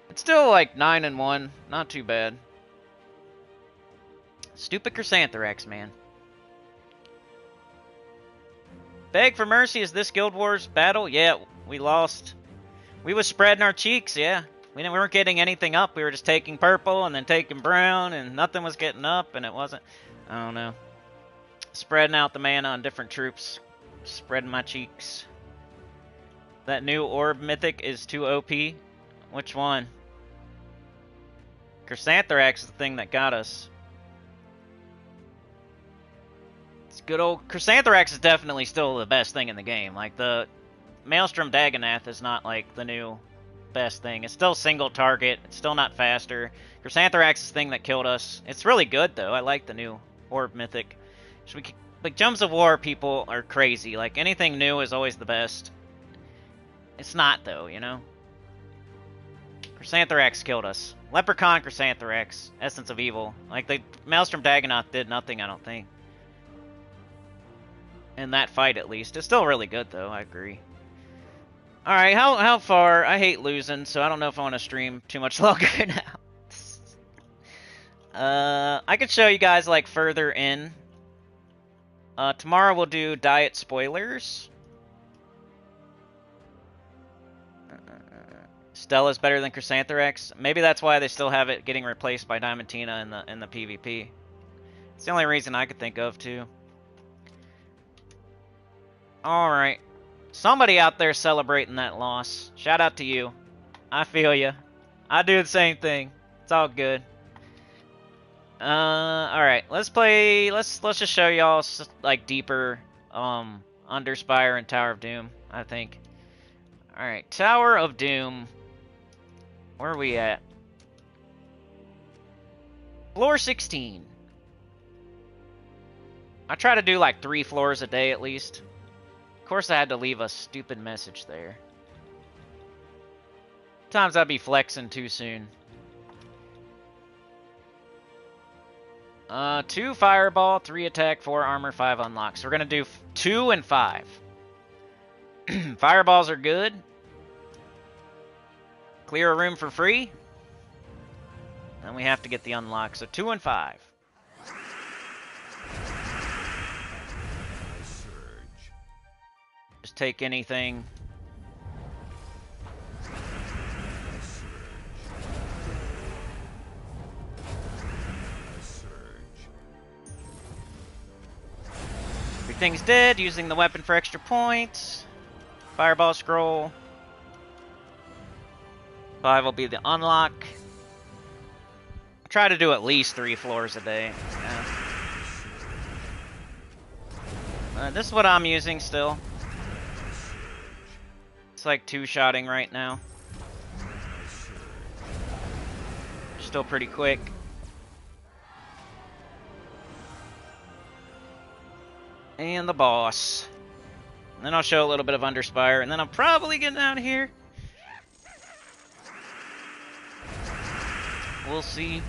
It's still like 9-1. Not too bad. Stupid Chrysanthrax, man. Beg for mercy, is this Guild Wars battle? Yeah, we lost. We was spreading our cheeks, yeah. We weren't getting anything up. We were just taking purple and then taking brown, and nothing was getting up, and it wasn't... I don't know. Spreading out the mana on different troops. Spreading my cheeks. That new orb mythic is too OP. Which one? Chrysanthrax is the thing that got us. It's good old... Chrysanthrax is definitely still the best thing in the game. Like, the Maelstrom Dagonath is not, like, the new best thing. It's still single target. It's still not faster. Chrysanthrax is the thing that killed us. It's really good, though. I like the new orb mythic. Like, Gems of War people are crazy. Like, anything new is always the best. It's not, though, you know? Chrysanthrax killed us. Leprechaun, Chrysanthrax, Essence of Evil. Like, the Maelstrom Dagonath did nothing, I don't think. In that fight, at least. It's still really good, though, I agree. Alright, how far? I hate losing, so I don't know if I want to stream too much longer now. I could show you guys, like, further in. Tomorrow we'll do diet spoilers. Stella's better than Chrysanthrax. Maybe that's why they still have it getting replaced by Diamantina in the PvP. It's the only reason I could think of, too. Alright. Somebody out there celebrating that loss. Shout out to you. I feel ya. I do the same thing. It's all good. Alright. Let's play... Let's just show y'all, like, deeper, Underspire and Tower of Doom, I think. Alright. Tower of Doom. Where are we at? Floor 16. I try to do, like, 3 floors a day, at least. Of course, I had to leave a stupid message there. Sometimes I'd be flexing too soon. 2 Fireball, 3 Attack, 4 Armor, 5 Unlock. So we're going to do 2 and 5. Fireballs are good. Clear a room for free. And we have to get the unlock. So 2 and 5. Just take anything. Everything's dead, using the weapon for extra points. Fireball scroll. 5 will be the unlock. Try to do at least 3 floors a day. Yeah. This is what I'm using still. It's like 2-shotting right now. Still pretty quick. And the boss. And then I'll show a little bit of Underspire, and then I'm probably getting out of here. We'll see.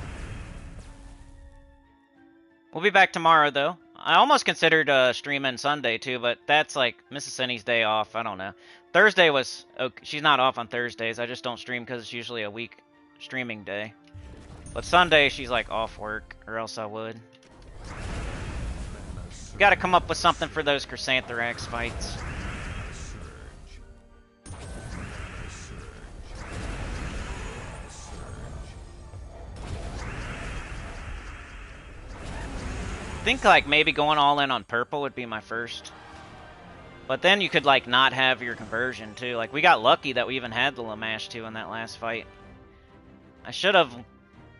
We'll be back tomorrow, though. I almost considered streaming Sunday, too, but that's like Mrs. Cindy's day off. I don't know. Thursday was... Okay. She's not off on Thursdays. I just don't stream because it's usually a week streaming day. But Sunday, she's like off work, or else I would. Gotta come up with something for those Chrysanthrax fights. I think like maybe going all in on purple would be my first. But then you could like not have your conversion too. Like we got lucky that we even had the Lamash too in that last fight. I should have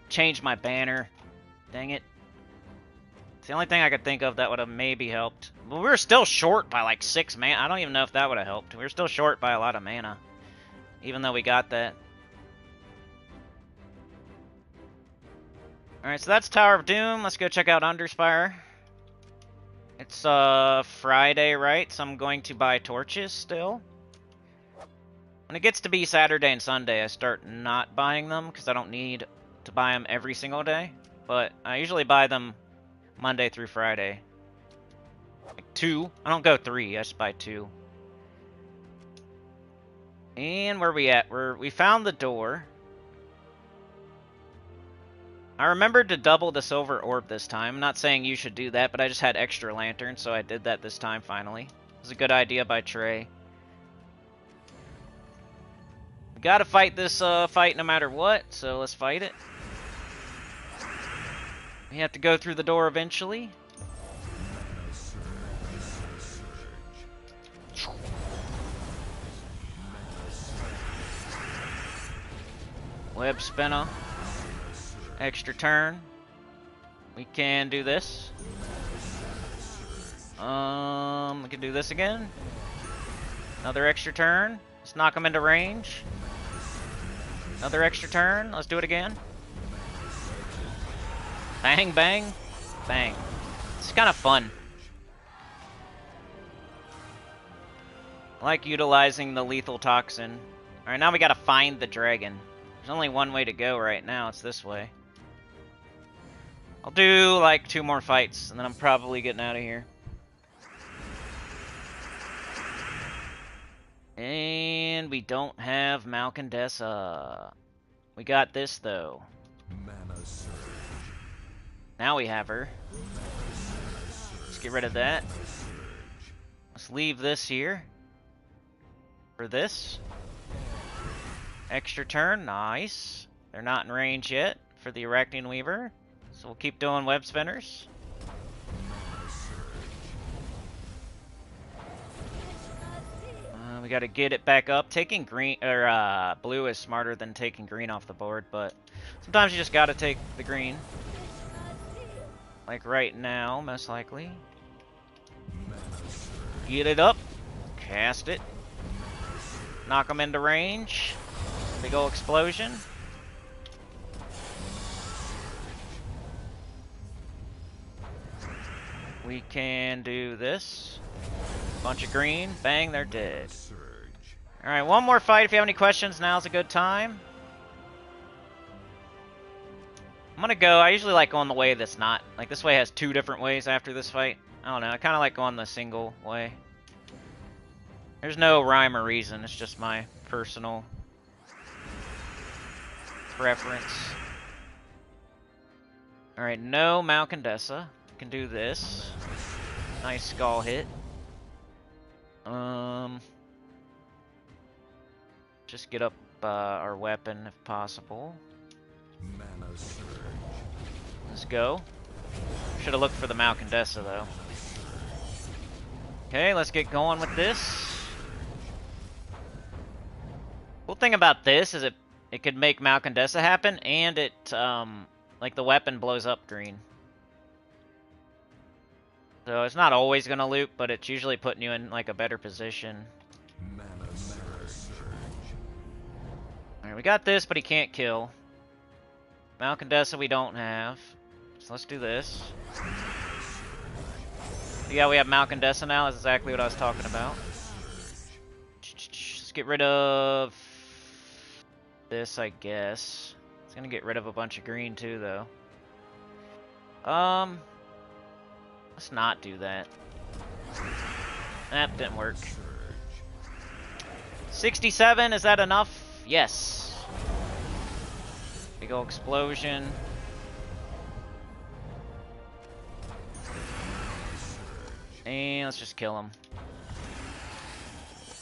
changed my banner. Dang it. It's the only thing I could think of that would have maybe helped. But we were still short by like 6 mana. I don't even know if that would have helped. We were still short by a lot of mana. Even though we got that. Alright, so that's Tower of Doom. Let's go check out Underspire. It's Friday, right? So I'm going to buy torches still. When it gets to be Saturday and Sunday, I start not buying them because I don't need to buy them every single day. But I usually buy them Monday through Friday. Like 2. I don't go 3, I just buy 2. And where we at? We found the door. I remembered to double the silver orb this time. I'm not saying you should do that, but I just had extra lanterns, so I did that this time finally. It was a good idea by Trey. We gotta fight this fight no matter what, so let's fight it. We have to go through the door eventually. Web spinner. Extra turn. We can do this. We can do this again. Another extra turn. Let's knock him into range. Another extra turn. Let's do it again. Bang, bang, bang. It's kind of fun. I like utilizing the lethal toxin. Alright, now we gotta find the dragon. There's only one way to go right now. It's this way. I'll do like 2 more fights, and then I'm probably getting out of here. And we don't have Malcandessa. We got this, though. Now we have her. Let's get rid of that. Let's leave this here. For this. Extra turn, nice. They're not in range yet for the Arachnian Weaver. So we'll keep doing web spinners. We gotta get it back up. Taking green or blue is smarter than taking green off the board, but sometimes you just gotta take the green. Like right now, most likely. Get it up. Cast it. Knock them into range. Big ol' explosion. We can do this. Bunch of green. Bang, they're dead. Alright, one more fight. If you have any questions, now's a good time. I'm gonna go. I usually like going the way that's not. Like, this way has 2 different ways after this fight. I don't know. I kind of like going the single way. There's no rhyme or reason. It's just my personal preference. Alright, no Malcandessa. Can do this. Nice skull hit. Just get up our weapon if possible. Let's go. Should have looked for the Malcandessa though. Okay, let's get going with this. Cool thing about this is it could make Malcandessa happen, and it like the weapon blows up green. So it's not always gonna loop, but it's usually putting you in like a better position. Alright, we got this, but he can't kill. Malcandessa we don't have. So let's do this. Yeah, we have Malcandessa now. That's exactly what I was talking about. Let's get rid of this, I guess. It's gonna get rid of a bunch of green too, though. Let's not do that. That didn't work. 67, is that enough? Yes. Big ol' explosion. And let's just kill him.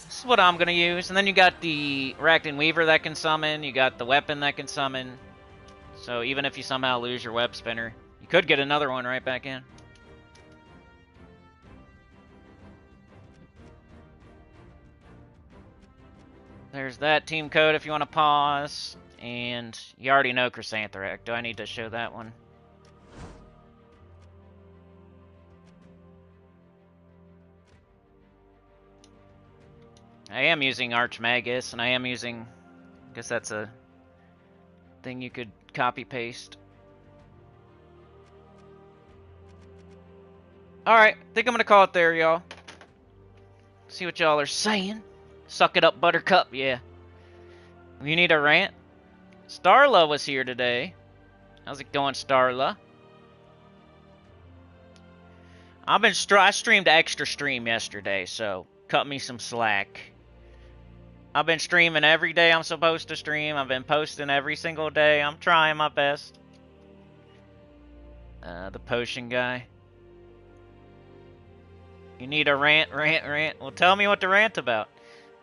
This is what I'm gonna use. And then you got the Arachnian Weaver that can summon. You got the weapon that can summon. So even if you somehow lose your web spinner, you could get another one right back in. There's that team code if you want to pause. And you already know Chrysantherac. Do I need to show that one? I am using Archmagus, and I am using... I guess that's a thing you could copy-paste. Alright, I think I'm going to call it there, y'all. See what y'all are saying. Suck it up, Buttercup, yeah. You need a rant? Starla was here today. How's it going, Starla? I streamed extra stream yesterday, so cut me some slack. I've been streaming every day I'm supposed to stream. I've been posting every single day. I'm trying my best. The potion guy. You need a rant. Well, tell me what to rant about.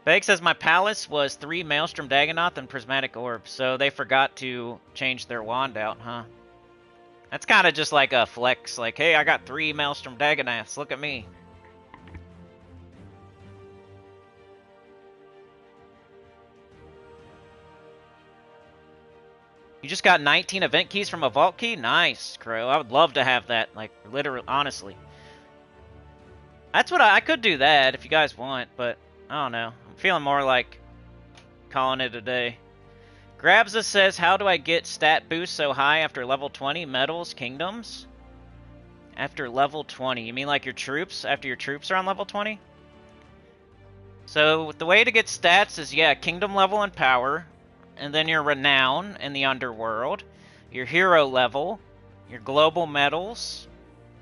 Beg says my palace was 3 Maelstrom Dagonoth and Prismatic Orbs, so they forgot to change their wand out, huh? That's kind of just like a flex, like, hey, I got 3 Maelstrom Dagonoths, look at me. You just got 19 event keys from a vault key? Nice, Crow. I would love to have that, like, literally, honestly. That's what I could do that if you guys want, but I don't know. I'm feeling more like calling it a day. Grabza says, how do I get stat boost so high after level 20? Medals, kingdoms? After level 20. You mean like your troops? After your troops are on level 20? So the way to get stats is, yeah, kingdom level and power. And then your renown in the underworld. Your hero level. Your global medals.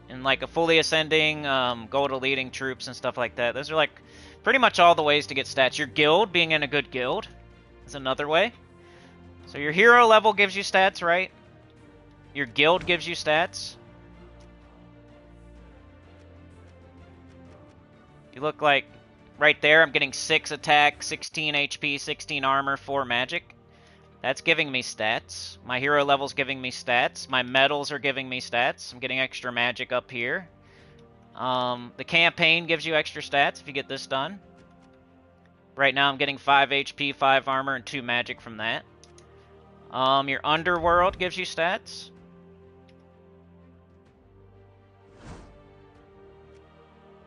And like a fully ascending, gold leading troops and stuff like that. Those are like pretty much all the ways to get stats. Your guild, being in a good guild, is another way. So your hero level gives you stats, right? Your guild gives you stats. You look like, right there, I'm getting 6 attack, 16 HP, 16 armor, 4 magic. That's giving me stats. My hero level's giving me stats. My medals are giving me stats. I'm getting extra magic up here. The campaign gives you extra stats if you get this done. Right now I'm getting 5 HP, 5 armor, and 2 magic from that. Your underworld gives you stats.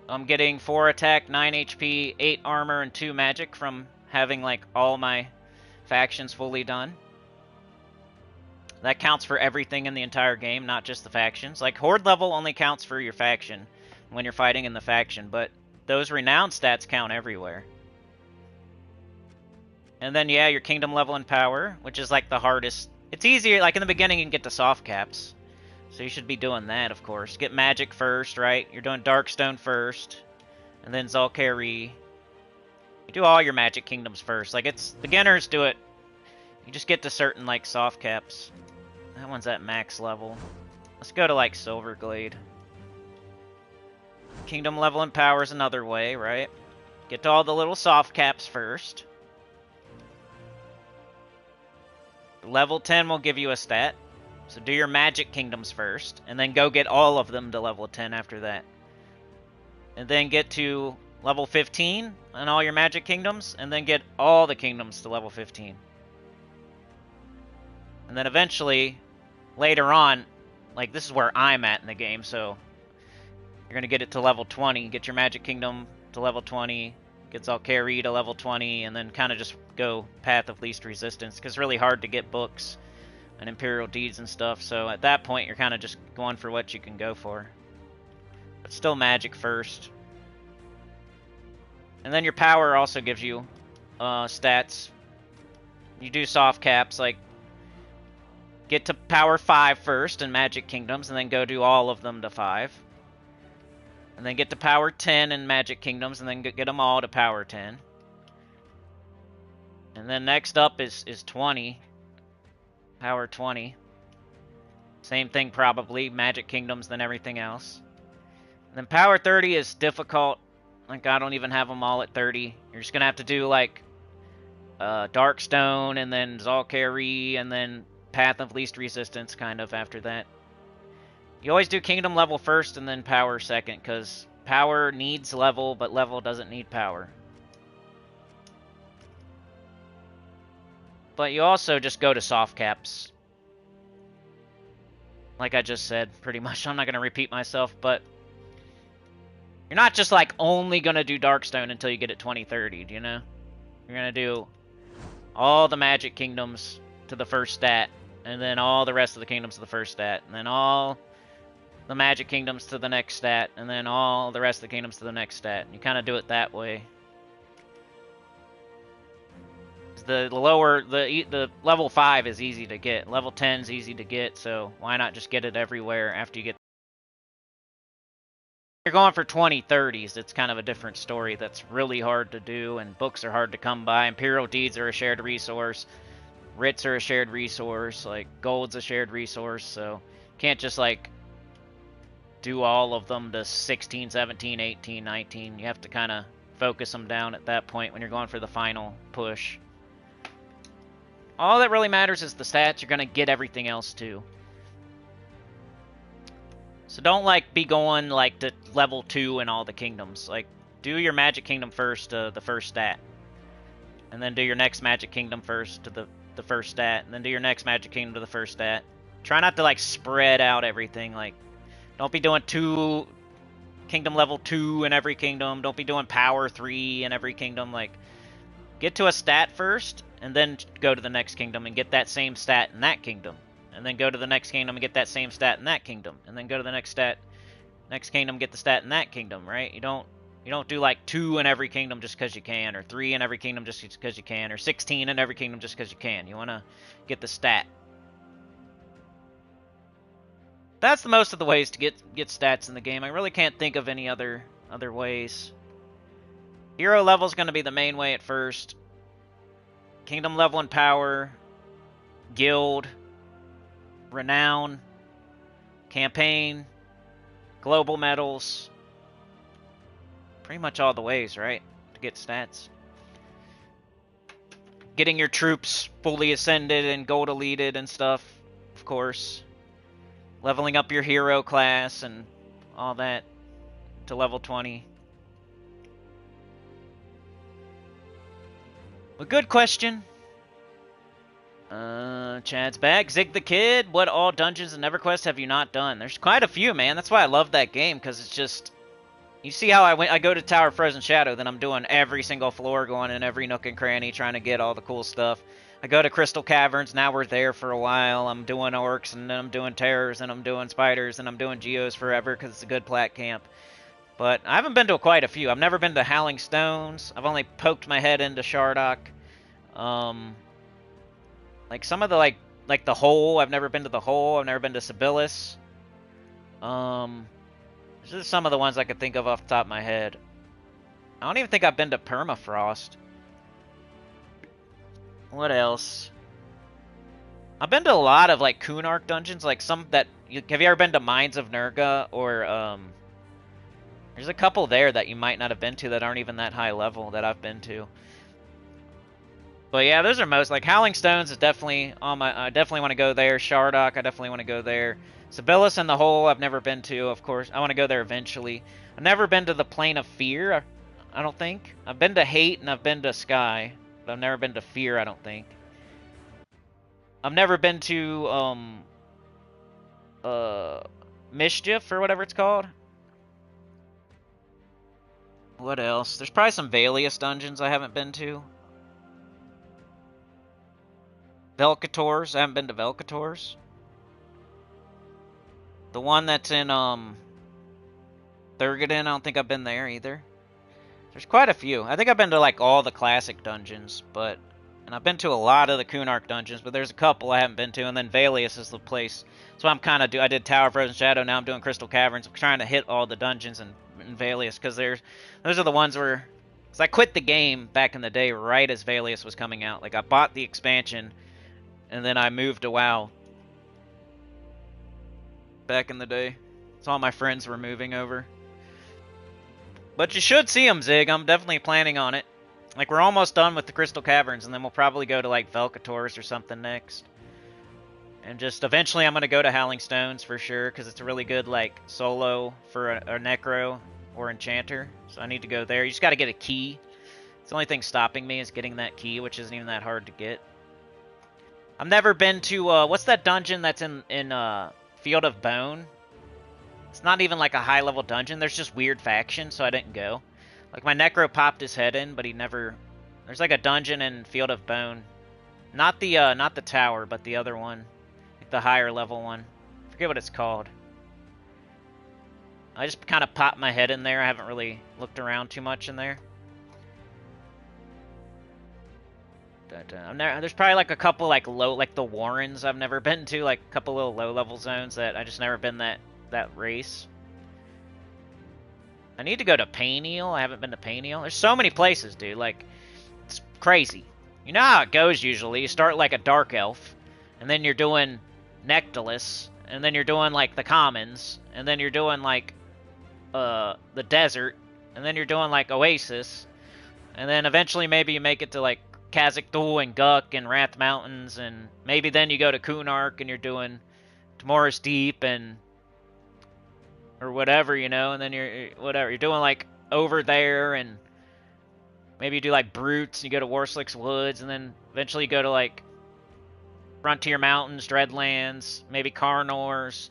I'm getting 4 attack, 9 HP, 8 armor, and 2 magic from having like all my factions fully done. That counts for everything in the entire game, not just the factions. Like horde level only counts for your faction when you're fighting in the faction, but those renown stats count everywhere. And then, yeah, your kingdom level and power, which is like the hardest. It's easier, like in the beginning you can get the soft caps. So you should be doing that, of course. Get magic first, right? You're doing Darkstone first. And then Zalkari. You do all your magic kingdoms first. Like, it's... beginners do it. You just get to certain, like, soft caps. That one's at max level. Let's go to, like, Silverglade. Kingdom level and power is another way, right? Get to all the little soft caps first. Level 10 will give you a stat. So do your magic kingdoms first, and then go get all of them to level 10 after that. And then get to level 15 on all your magic kingdoms, and then get all the kingdoms to level 15. And then eventually, later on, like this is where I'm at in the game, so you're going to get it to level 20, get your magic kingdom to level 20, get Zalkari to level 20, and then kind of just go path of least resistance, because it's really hard to get books and Imperial Deeds and stuff, so at that point you're kind of just going for what you can go for. But still magic first. And then your power also gives you stats. You do soft caps, like get to power 5 first in Magic Kingdoms, and then go do all of them to 5. And then get to power 10 in Magic Kingdoms, and then get them all to power 10. And then next up is 20. Power 20. Same thing probably, Magic Kingdoms, then everything else. And then power 30 is difficult. Like, I don't even have them all at 30. You're just going to have to do, like, Darkstone, and then Zalkari, and then Path of Least Resistance, kind of, after that. You always do Kingdom level first, and then Power second, because Power needs level, but level doesn't need Power. But you also just go to soft caps. Like I just said, pretty much. I'm not going to repeat myself, but you're not just, like, only going to do Darkstone until you get it 2030, you know? You're going to do all the Magic Kingdoms to the first stat, and then all the rest of the kingdoms to the first stat, and then all the Magic Kingdoms to the next stat, and then all the rest of the kingdoms to the next stat. You kind of do it that way. The lower, the level 5 is easy to get. Level 10 is easy to get, so why not just get it everywhere after you get you're going for 2030s, it's kind of a different story that's really hard to do, and books are hard to come by. Imperial deeds are a shared resource. Writs are a shared resource. Like, gold's a shared resource, so can't just, like, do all of them to 16, 17, 18, 19. You have to kind of focus them down at that point when you're going for the final push. All that really matters is the stats. You're going to get everything else, too. So don't, like, be going, like, to level 2 in all the kingdoms. Like, do your Magic Kingdom first to the first stat. And then do your next Magic Kingdom first to the first stat. And then do your next Magic Kingdom to the first stat. Try not to, like, spread out everything. Like, don't be doing Kingdom level 2 in every kingdom. Don't be doing Power 3 in every kingdom. Like, get to a stat first, and then go to the next kingdom and get that same stat in that kingdom. And then go to the next kingdom and get that same stat in that kingdom. And then go to the next kingdom, get the stat in that kingdom, right? You don't do like 2 in every kingdom just because you can, or 3 in every kingdom just because you can, or 16 in every kingdom just because you can. You want to get the stat. That's the most of the ways to get stats in the game. I really can't think of any other ways. Hero level is going to be the main way at first. Kingdom level and power, guild, renown, campaign, global medals. Pretty much all the ways, right, to get stats. Getting your troops fully ascended and gold elite and stuff, of course. Leveling up your hero class and all that to level 20. A good question. Chad's back. Zig the Kid, what all dungeons and EverQuest have you not done? There's quite a few, man. That's why I love that game, because it's just... You see how I go to Tower of Frozen Shadow, then I'm doing every single floor, going in every nook and cranny, trying to get all the cool stuff. I go to Crystal Caverns, now we're there for a while. I'm doing orcs, and then I'm doing terrors, and I'm doing spiders, and I'm doing geos forever, because it's a good plat camp. But I haven't been to quite a few. I've never been to Howling Stones. I've only poked my head into Shardock. Like some of the, like the Hole, I've never been to the Hole. I've never been to Sibyllus. These are some of the ones I could think of off the top of my head. I don't even think I've been to Permafrost. What else? I've been to a lot of, like, Kunark dungeons, like some that... Have you ever been to Mines of Nurga? Or, there's a couple there that you might not have been to that aren't even that high level that I've been to. But yeah, those are most... Like, Howling Stones is definitely on my... I definitely want to go there. Shardock, I definitely want to go there. Sibyllus and the Hole, I've never been to, of course. I want to go there eventually. I've never been to the Plane of Fear, I don't think. I've been to Hate and I've been to Sky. But I've never been to Fear, I don't think. I've never been to, Mischief, or whatever it's called. What else? There's probably some Valius dungeons I haven't been to. Velcators, I haven't been to Velcators. The one that's in, Thurgoden, I don't think I've been there either. There's quite a few. I think I've been to, like, all the classic dungeons, but... And I've been to a lot of the Kunark dungeons, but there's a couple I haven't been to, and then Valius is the place. So I'm kind of... I did Tower of Frozen Shadow, now I'm doing Crystal Caverns. I'm trying to hit all the dungeons in Valius, because those are the ones where... Because I quit the game back in the day right as Valius was coming out. Like, I bought the expansion, and then I moved to WoW. Back in the day. So all my friends were moving over. But you should see them, Zig. I'm definitely planning on it. Like, we're almost done with the Crystal Caverns, and then we'll probably go to, like, Velcators or something next. And just, eventually I'm going to go to Howling Stones for sure, because it's a really good, like, solo for a Necro or Enchanter. So I need to go there. You just got to get a key. It's the only thing stopping me is getting that key, which isn't even that hard to get. I've never been to, what's that dungeon that's in Field of Bone? It's not even like a high-level dungeon. There's just weird factions, so I didn't go. Like, my Necro popped his head in, but he never... There's like a dungeon in Field of Bone. Not the tower, but the other one. Like the higher level one. I forget what it's called. I just kind of popped my head in there. I haven't really looked around too much in there. But, there's probably like a couple like low... Like the Warrens I've never been to. Like a couple little low-level zones that I just never been that race. I need to go to Payneal. I haven't been to Payneal. There's so many places, dude. Like, it's crazy. You know how it goes usually. You start like a Dark Elf, and then you're doing Nectalis, and then you're doing like the Commons, and then you're doing like the desert, and then you're doing like Oasis, and then eventually maybe you make it to like Khazad-dûl and Guk and Wrath Mountains, and maybe then you go to Kunark and you're doing Tomorrow's Deep and or whatever, you know, and then you're doing like over there, and maybe you do like Brutes, and you go to Warslick's Woods, and then eventually you go to like Frontier Mountains, Dreadlands, maybe Carnors,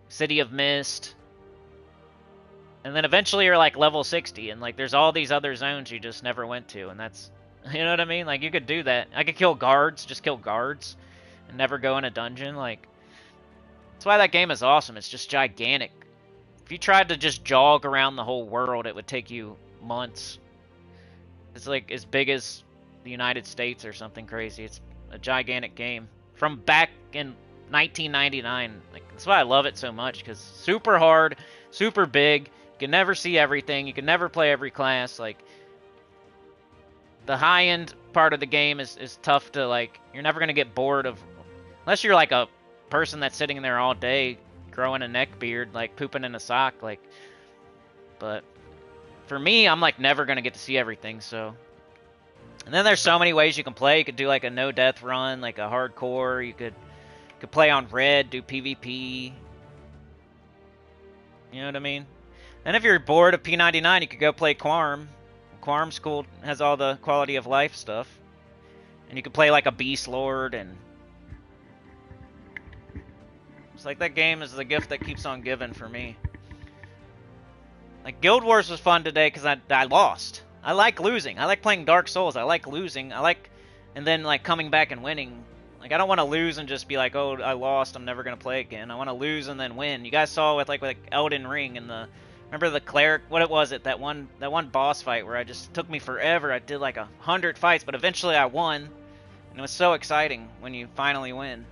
City of Mist, and then eventually you're like level 60, and like there's all these other zones you just never went to, and that's, you know what I mean? Like you could do that. I could kill guards, just kill guards, and never go in a dungeon. Like that's why that game is awesome. It's just gigantic. If you tried to just jog around the whole world, it would take you months. It's like as big as the United States or something crazy. It's a gigantic game. From back in 1999. Like, that's why I love it so much, because super hard, super big. You can never see everything. You can never play every class. Like, the high-end part of the game is tough to, like, you're never going to get bored of, unless you're like a person that's sitting there all day growing a neck beard, like pooping in a sock, like, but for me, I'm like never gonna get to see everything. So, and then there's so many ways you can play. You could do like a no death run, like a hardcore. You could play on red, do PvP. You know what I mean? And if you're bored of P99, you could go play Quarm. Quarm's cool, has all the quality of life stuff, and you could play like a Beast Lord, and it's like that game is the gift that keeps on giving for me. Like, Guild Wars was fun today because I lost. I like losing. I like playing Dark Souls. I like losing. And then, like, coming back and winning. Like, I don't want to lose and just be like, oh, I lost, I'm never going to play again. I want to lose and then win. You guys saw with, like Elden Ring and remember the cleric, that one boss fight where it took me forever. I did, like, 100 fights, but eventually I won. And it was so exciting when you finally win.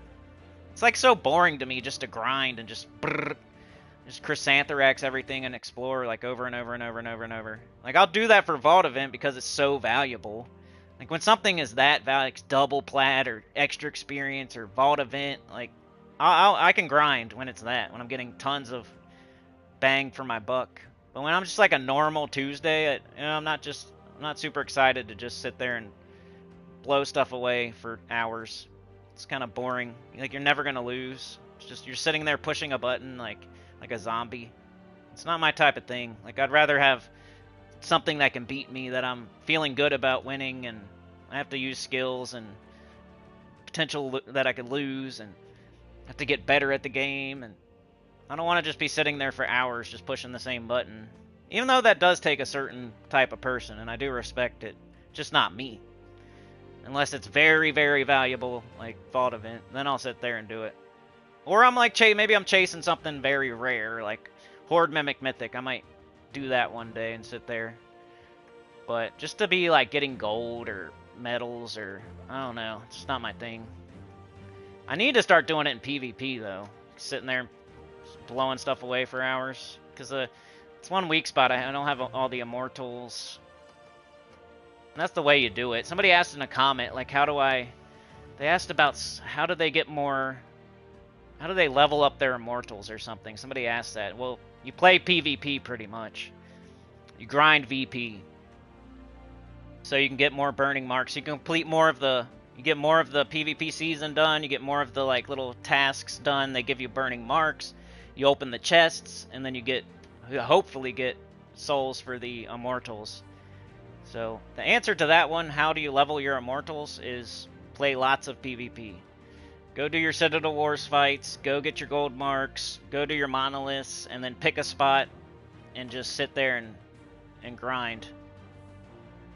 It's like so boring to me just to grind and just Chrysantherax everything and explore like over and over and over and over and over. Like I'll do that for Vault Event because it's so valuable. Like when something is that valuable, like double plat or extra experience or Vault Event, like I can grind when it's that, when I'm getting tons of bang for my buck. But when I'm just like a normal Tuesday, I'm not super excited to just sit there and blow stuff away for hours. It's kind of boring. Like, you're never going to lose. It's just, you're sitting there pushing a button like a zombie. It's not my type of thing. Like, I'd rather have something that can beat me, that I'm feeling good about winning, and I have to use skills and potential that I could lose, and have to get better at the game, and I don't want to just be sitting there for hours just pushing the same button. Even though that does take a certain type of person, and I do respect it. Just not me. Unless it's very, very valuable, like Vault Event, then I'll sit there and do it. Or I'm like, maybe I'm chasing something very rare, like Horde Mimic Mythic. I might do that one day and sit there. But just to be like getting gold or medals or, I don't know, it's just not my thing. I need to start doing it in PvP though. Sitting there blowing stuff away for hours. Because it's one weak spot. I don't have all the immortals. And that's the way you do it. Somebody asked in a comment, like, they asked about how do they level up their immortals or something. Somebody asked that. Well, you play PvP pretty much. You grind VP. So you can get more burning marks. You can complete you get more of the PvP season done. You get more of the, like, little tasks done. They give you burning marks. You open the chests, and then you hopefully get souls for the immortals. So, the answer to that one, how do you level your immortals, is play lots of PvP. Go do your Citadel Wars fights, go get your gold marks, go do your monoliths, and then pick a spot and just sit there and grind.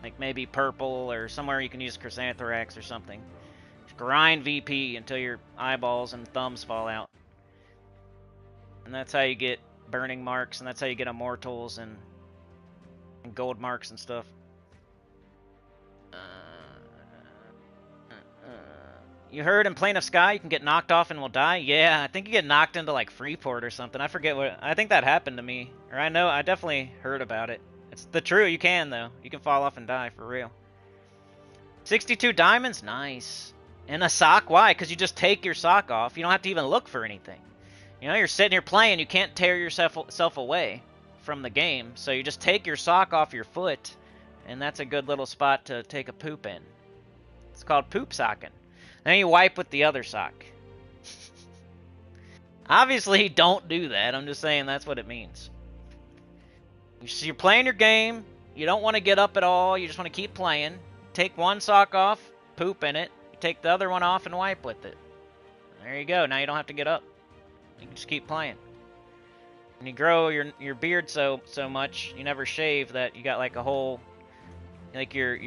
Like maybe purple or somewhere you can use Chrysantherax or something. Just grind VP until your eyeballs and thumbs fall out. And that's how you get burning marks, and that's how you get immortals and gold marks and stuff. You heard in Plane of Sky you can get knocked off and will die? Yeah, I think you get knocked into like Freeport or something. I forget what. I think that happened to me. Or I know, I definitely heard about it. It's the true, you can though. You can fall off and die for real. 62 diamonds? Nice. And a sock? Why? Because you just take your sock off. You don't have to even look for anything. You know, you're sitting here playing, you can't tear yourself away from the game. So you just take your sock off your foot, and that's a good little spot to take a poop in. It's called poop socking. Then you wipe with the other sock. Obviously, don't do that. I'm just saying that's what it means. So you're playing your game. You don't want to get up at all. You just want to keep playing. Take one sock off, poop in it. You take the other one off and wipe with it. There you go. Now you don't have to get up. You can just keep playing. And you grow your beard so much, you never shave, that you got like a whole, like your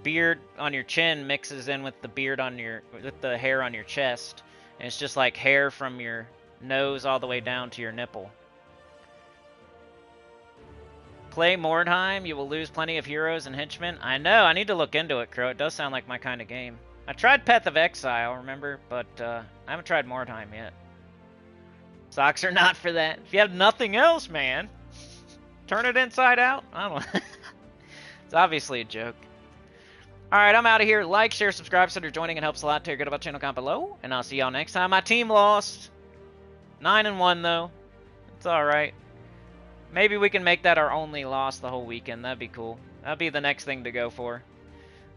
beard on your chin mixes in with the beard on with the hair on your chest, and it's just like hair from your nose all the way down to your nipple. Play Mordheim, you will lose plenty of heroes and henchmen. I know, I need to look into it, Crow. It does sound like my kind of game. I tried Path of Exile, remember, but I haven't tried Mordheim yet. Socks are not for that. If you have nothing else, man, turn it inside out. I don't know. It's obviously a joke. Alright, I'm out of here. Like, share, subscribe, consider joining. It helps a lot. Tell your good about the channel, comment below. And I'll see y'all next time. My team lost. 9-1, though. It's alright. Maybe we can make that our only loss the whole weekend. That'd be cool. That'd be the next thing to go for.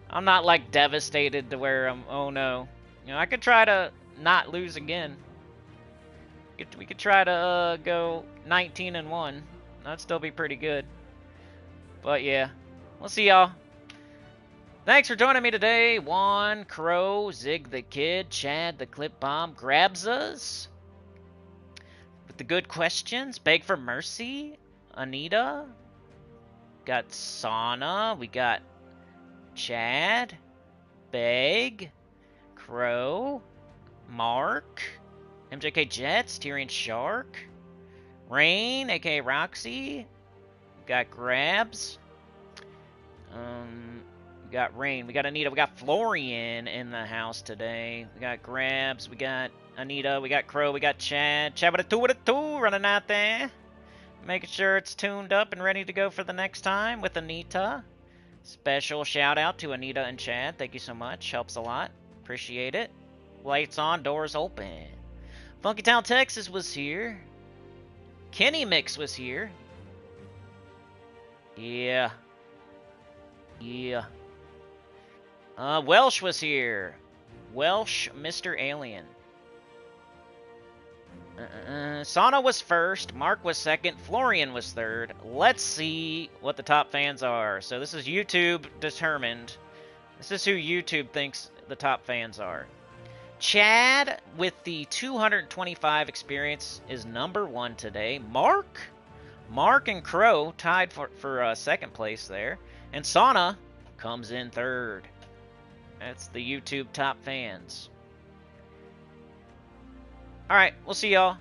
I'm not, like, devastated to where I'm, oh no. You know, I could try to not lose again. We could try to go 19-1. That'd still be pretty good. But yeah, we'll see y'all. Thanks for joining me today. Juan, Crow, Zig the Kid, Chad the Clip Bomb, Grabs Us with the good questions. Beg for Mercy, Anita, got Sauna, we got Chad, Beg, Crow, Mark, MJK Jets, Tyrion Shark, Rain, aka Roxy, got Grabs, we got Rain, we got Anita, we got Florian in the house today, we got Grabs, we got Anita, we got Crow, we got Chad, Chad with a two, running out there, making sure it's tuned up and ready to go for the next time with Anita. Special shout out to Anita and Chad, thank you so much, helps a lot, appreciate it. Lights on, doors open. Funky Town, Texas was here. Kenny Mix was here. Yeah. Welsh was here. Welsh Mr. Alien. Sauna was first. Mark was second. Florian was third. Let's see what the top fans are. So this is YouTube determined. This is who YouTube thinks the top fans are. Chad, with the 225 experience, is #1 today. Mark and Crow tied for second place there. And Sauna comes in third. That's the YouTube top fans. Alright, we'll see y'all.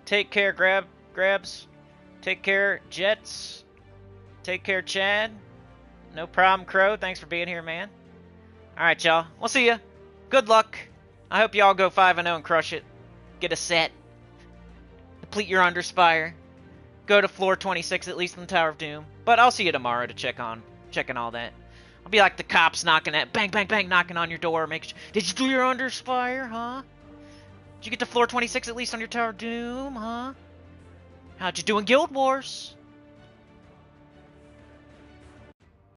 Take care, Grabs. Take care, Jets. Take care, Chad. No problem, Crow. Thanks for being here, man. Alright, y'all. We'll see ya. Good luck. I hope y'all go 5-0 and crush it. Get a set. Complete your Underspire. Go to floor 26, at least in the Tower of Doom. But I'll see you tomorrow to checking all that. I'll be like the cops knocking bang, bang, bang, knocking on your door. Did you do your Underspire, huh? Did you get to floor 26 at least on your Tower of Doom, huh? How'd you do in Guild Wars?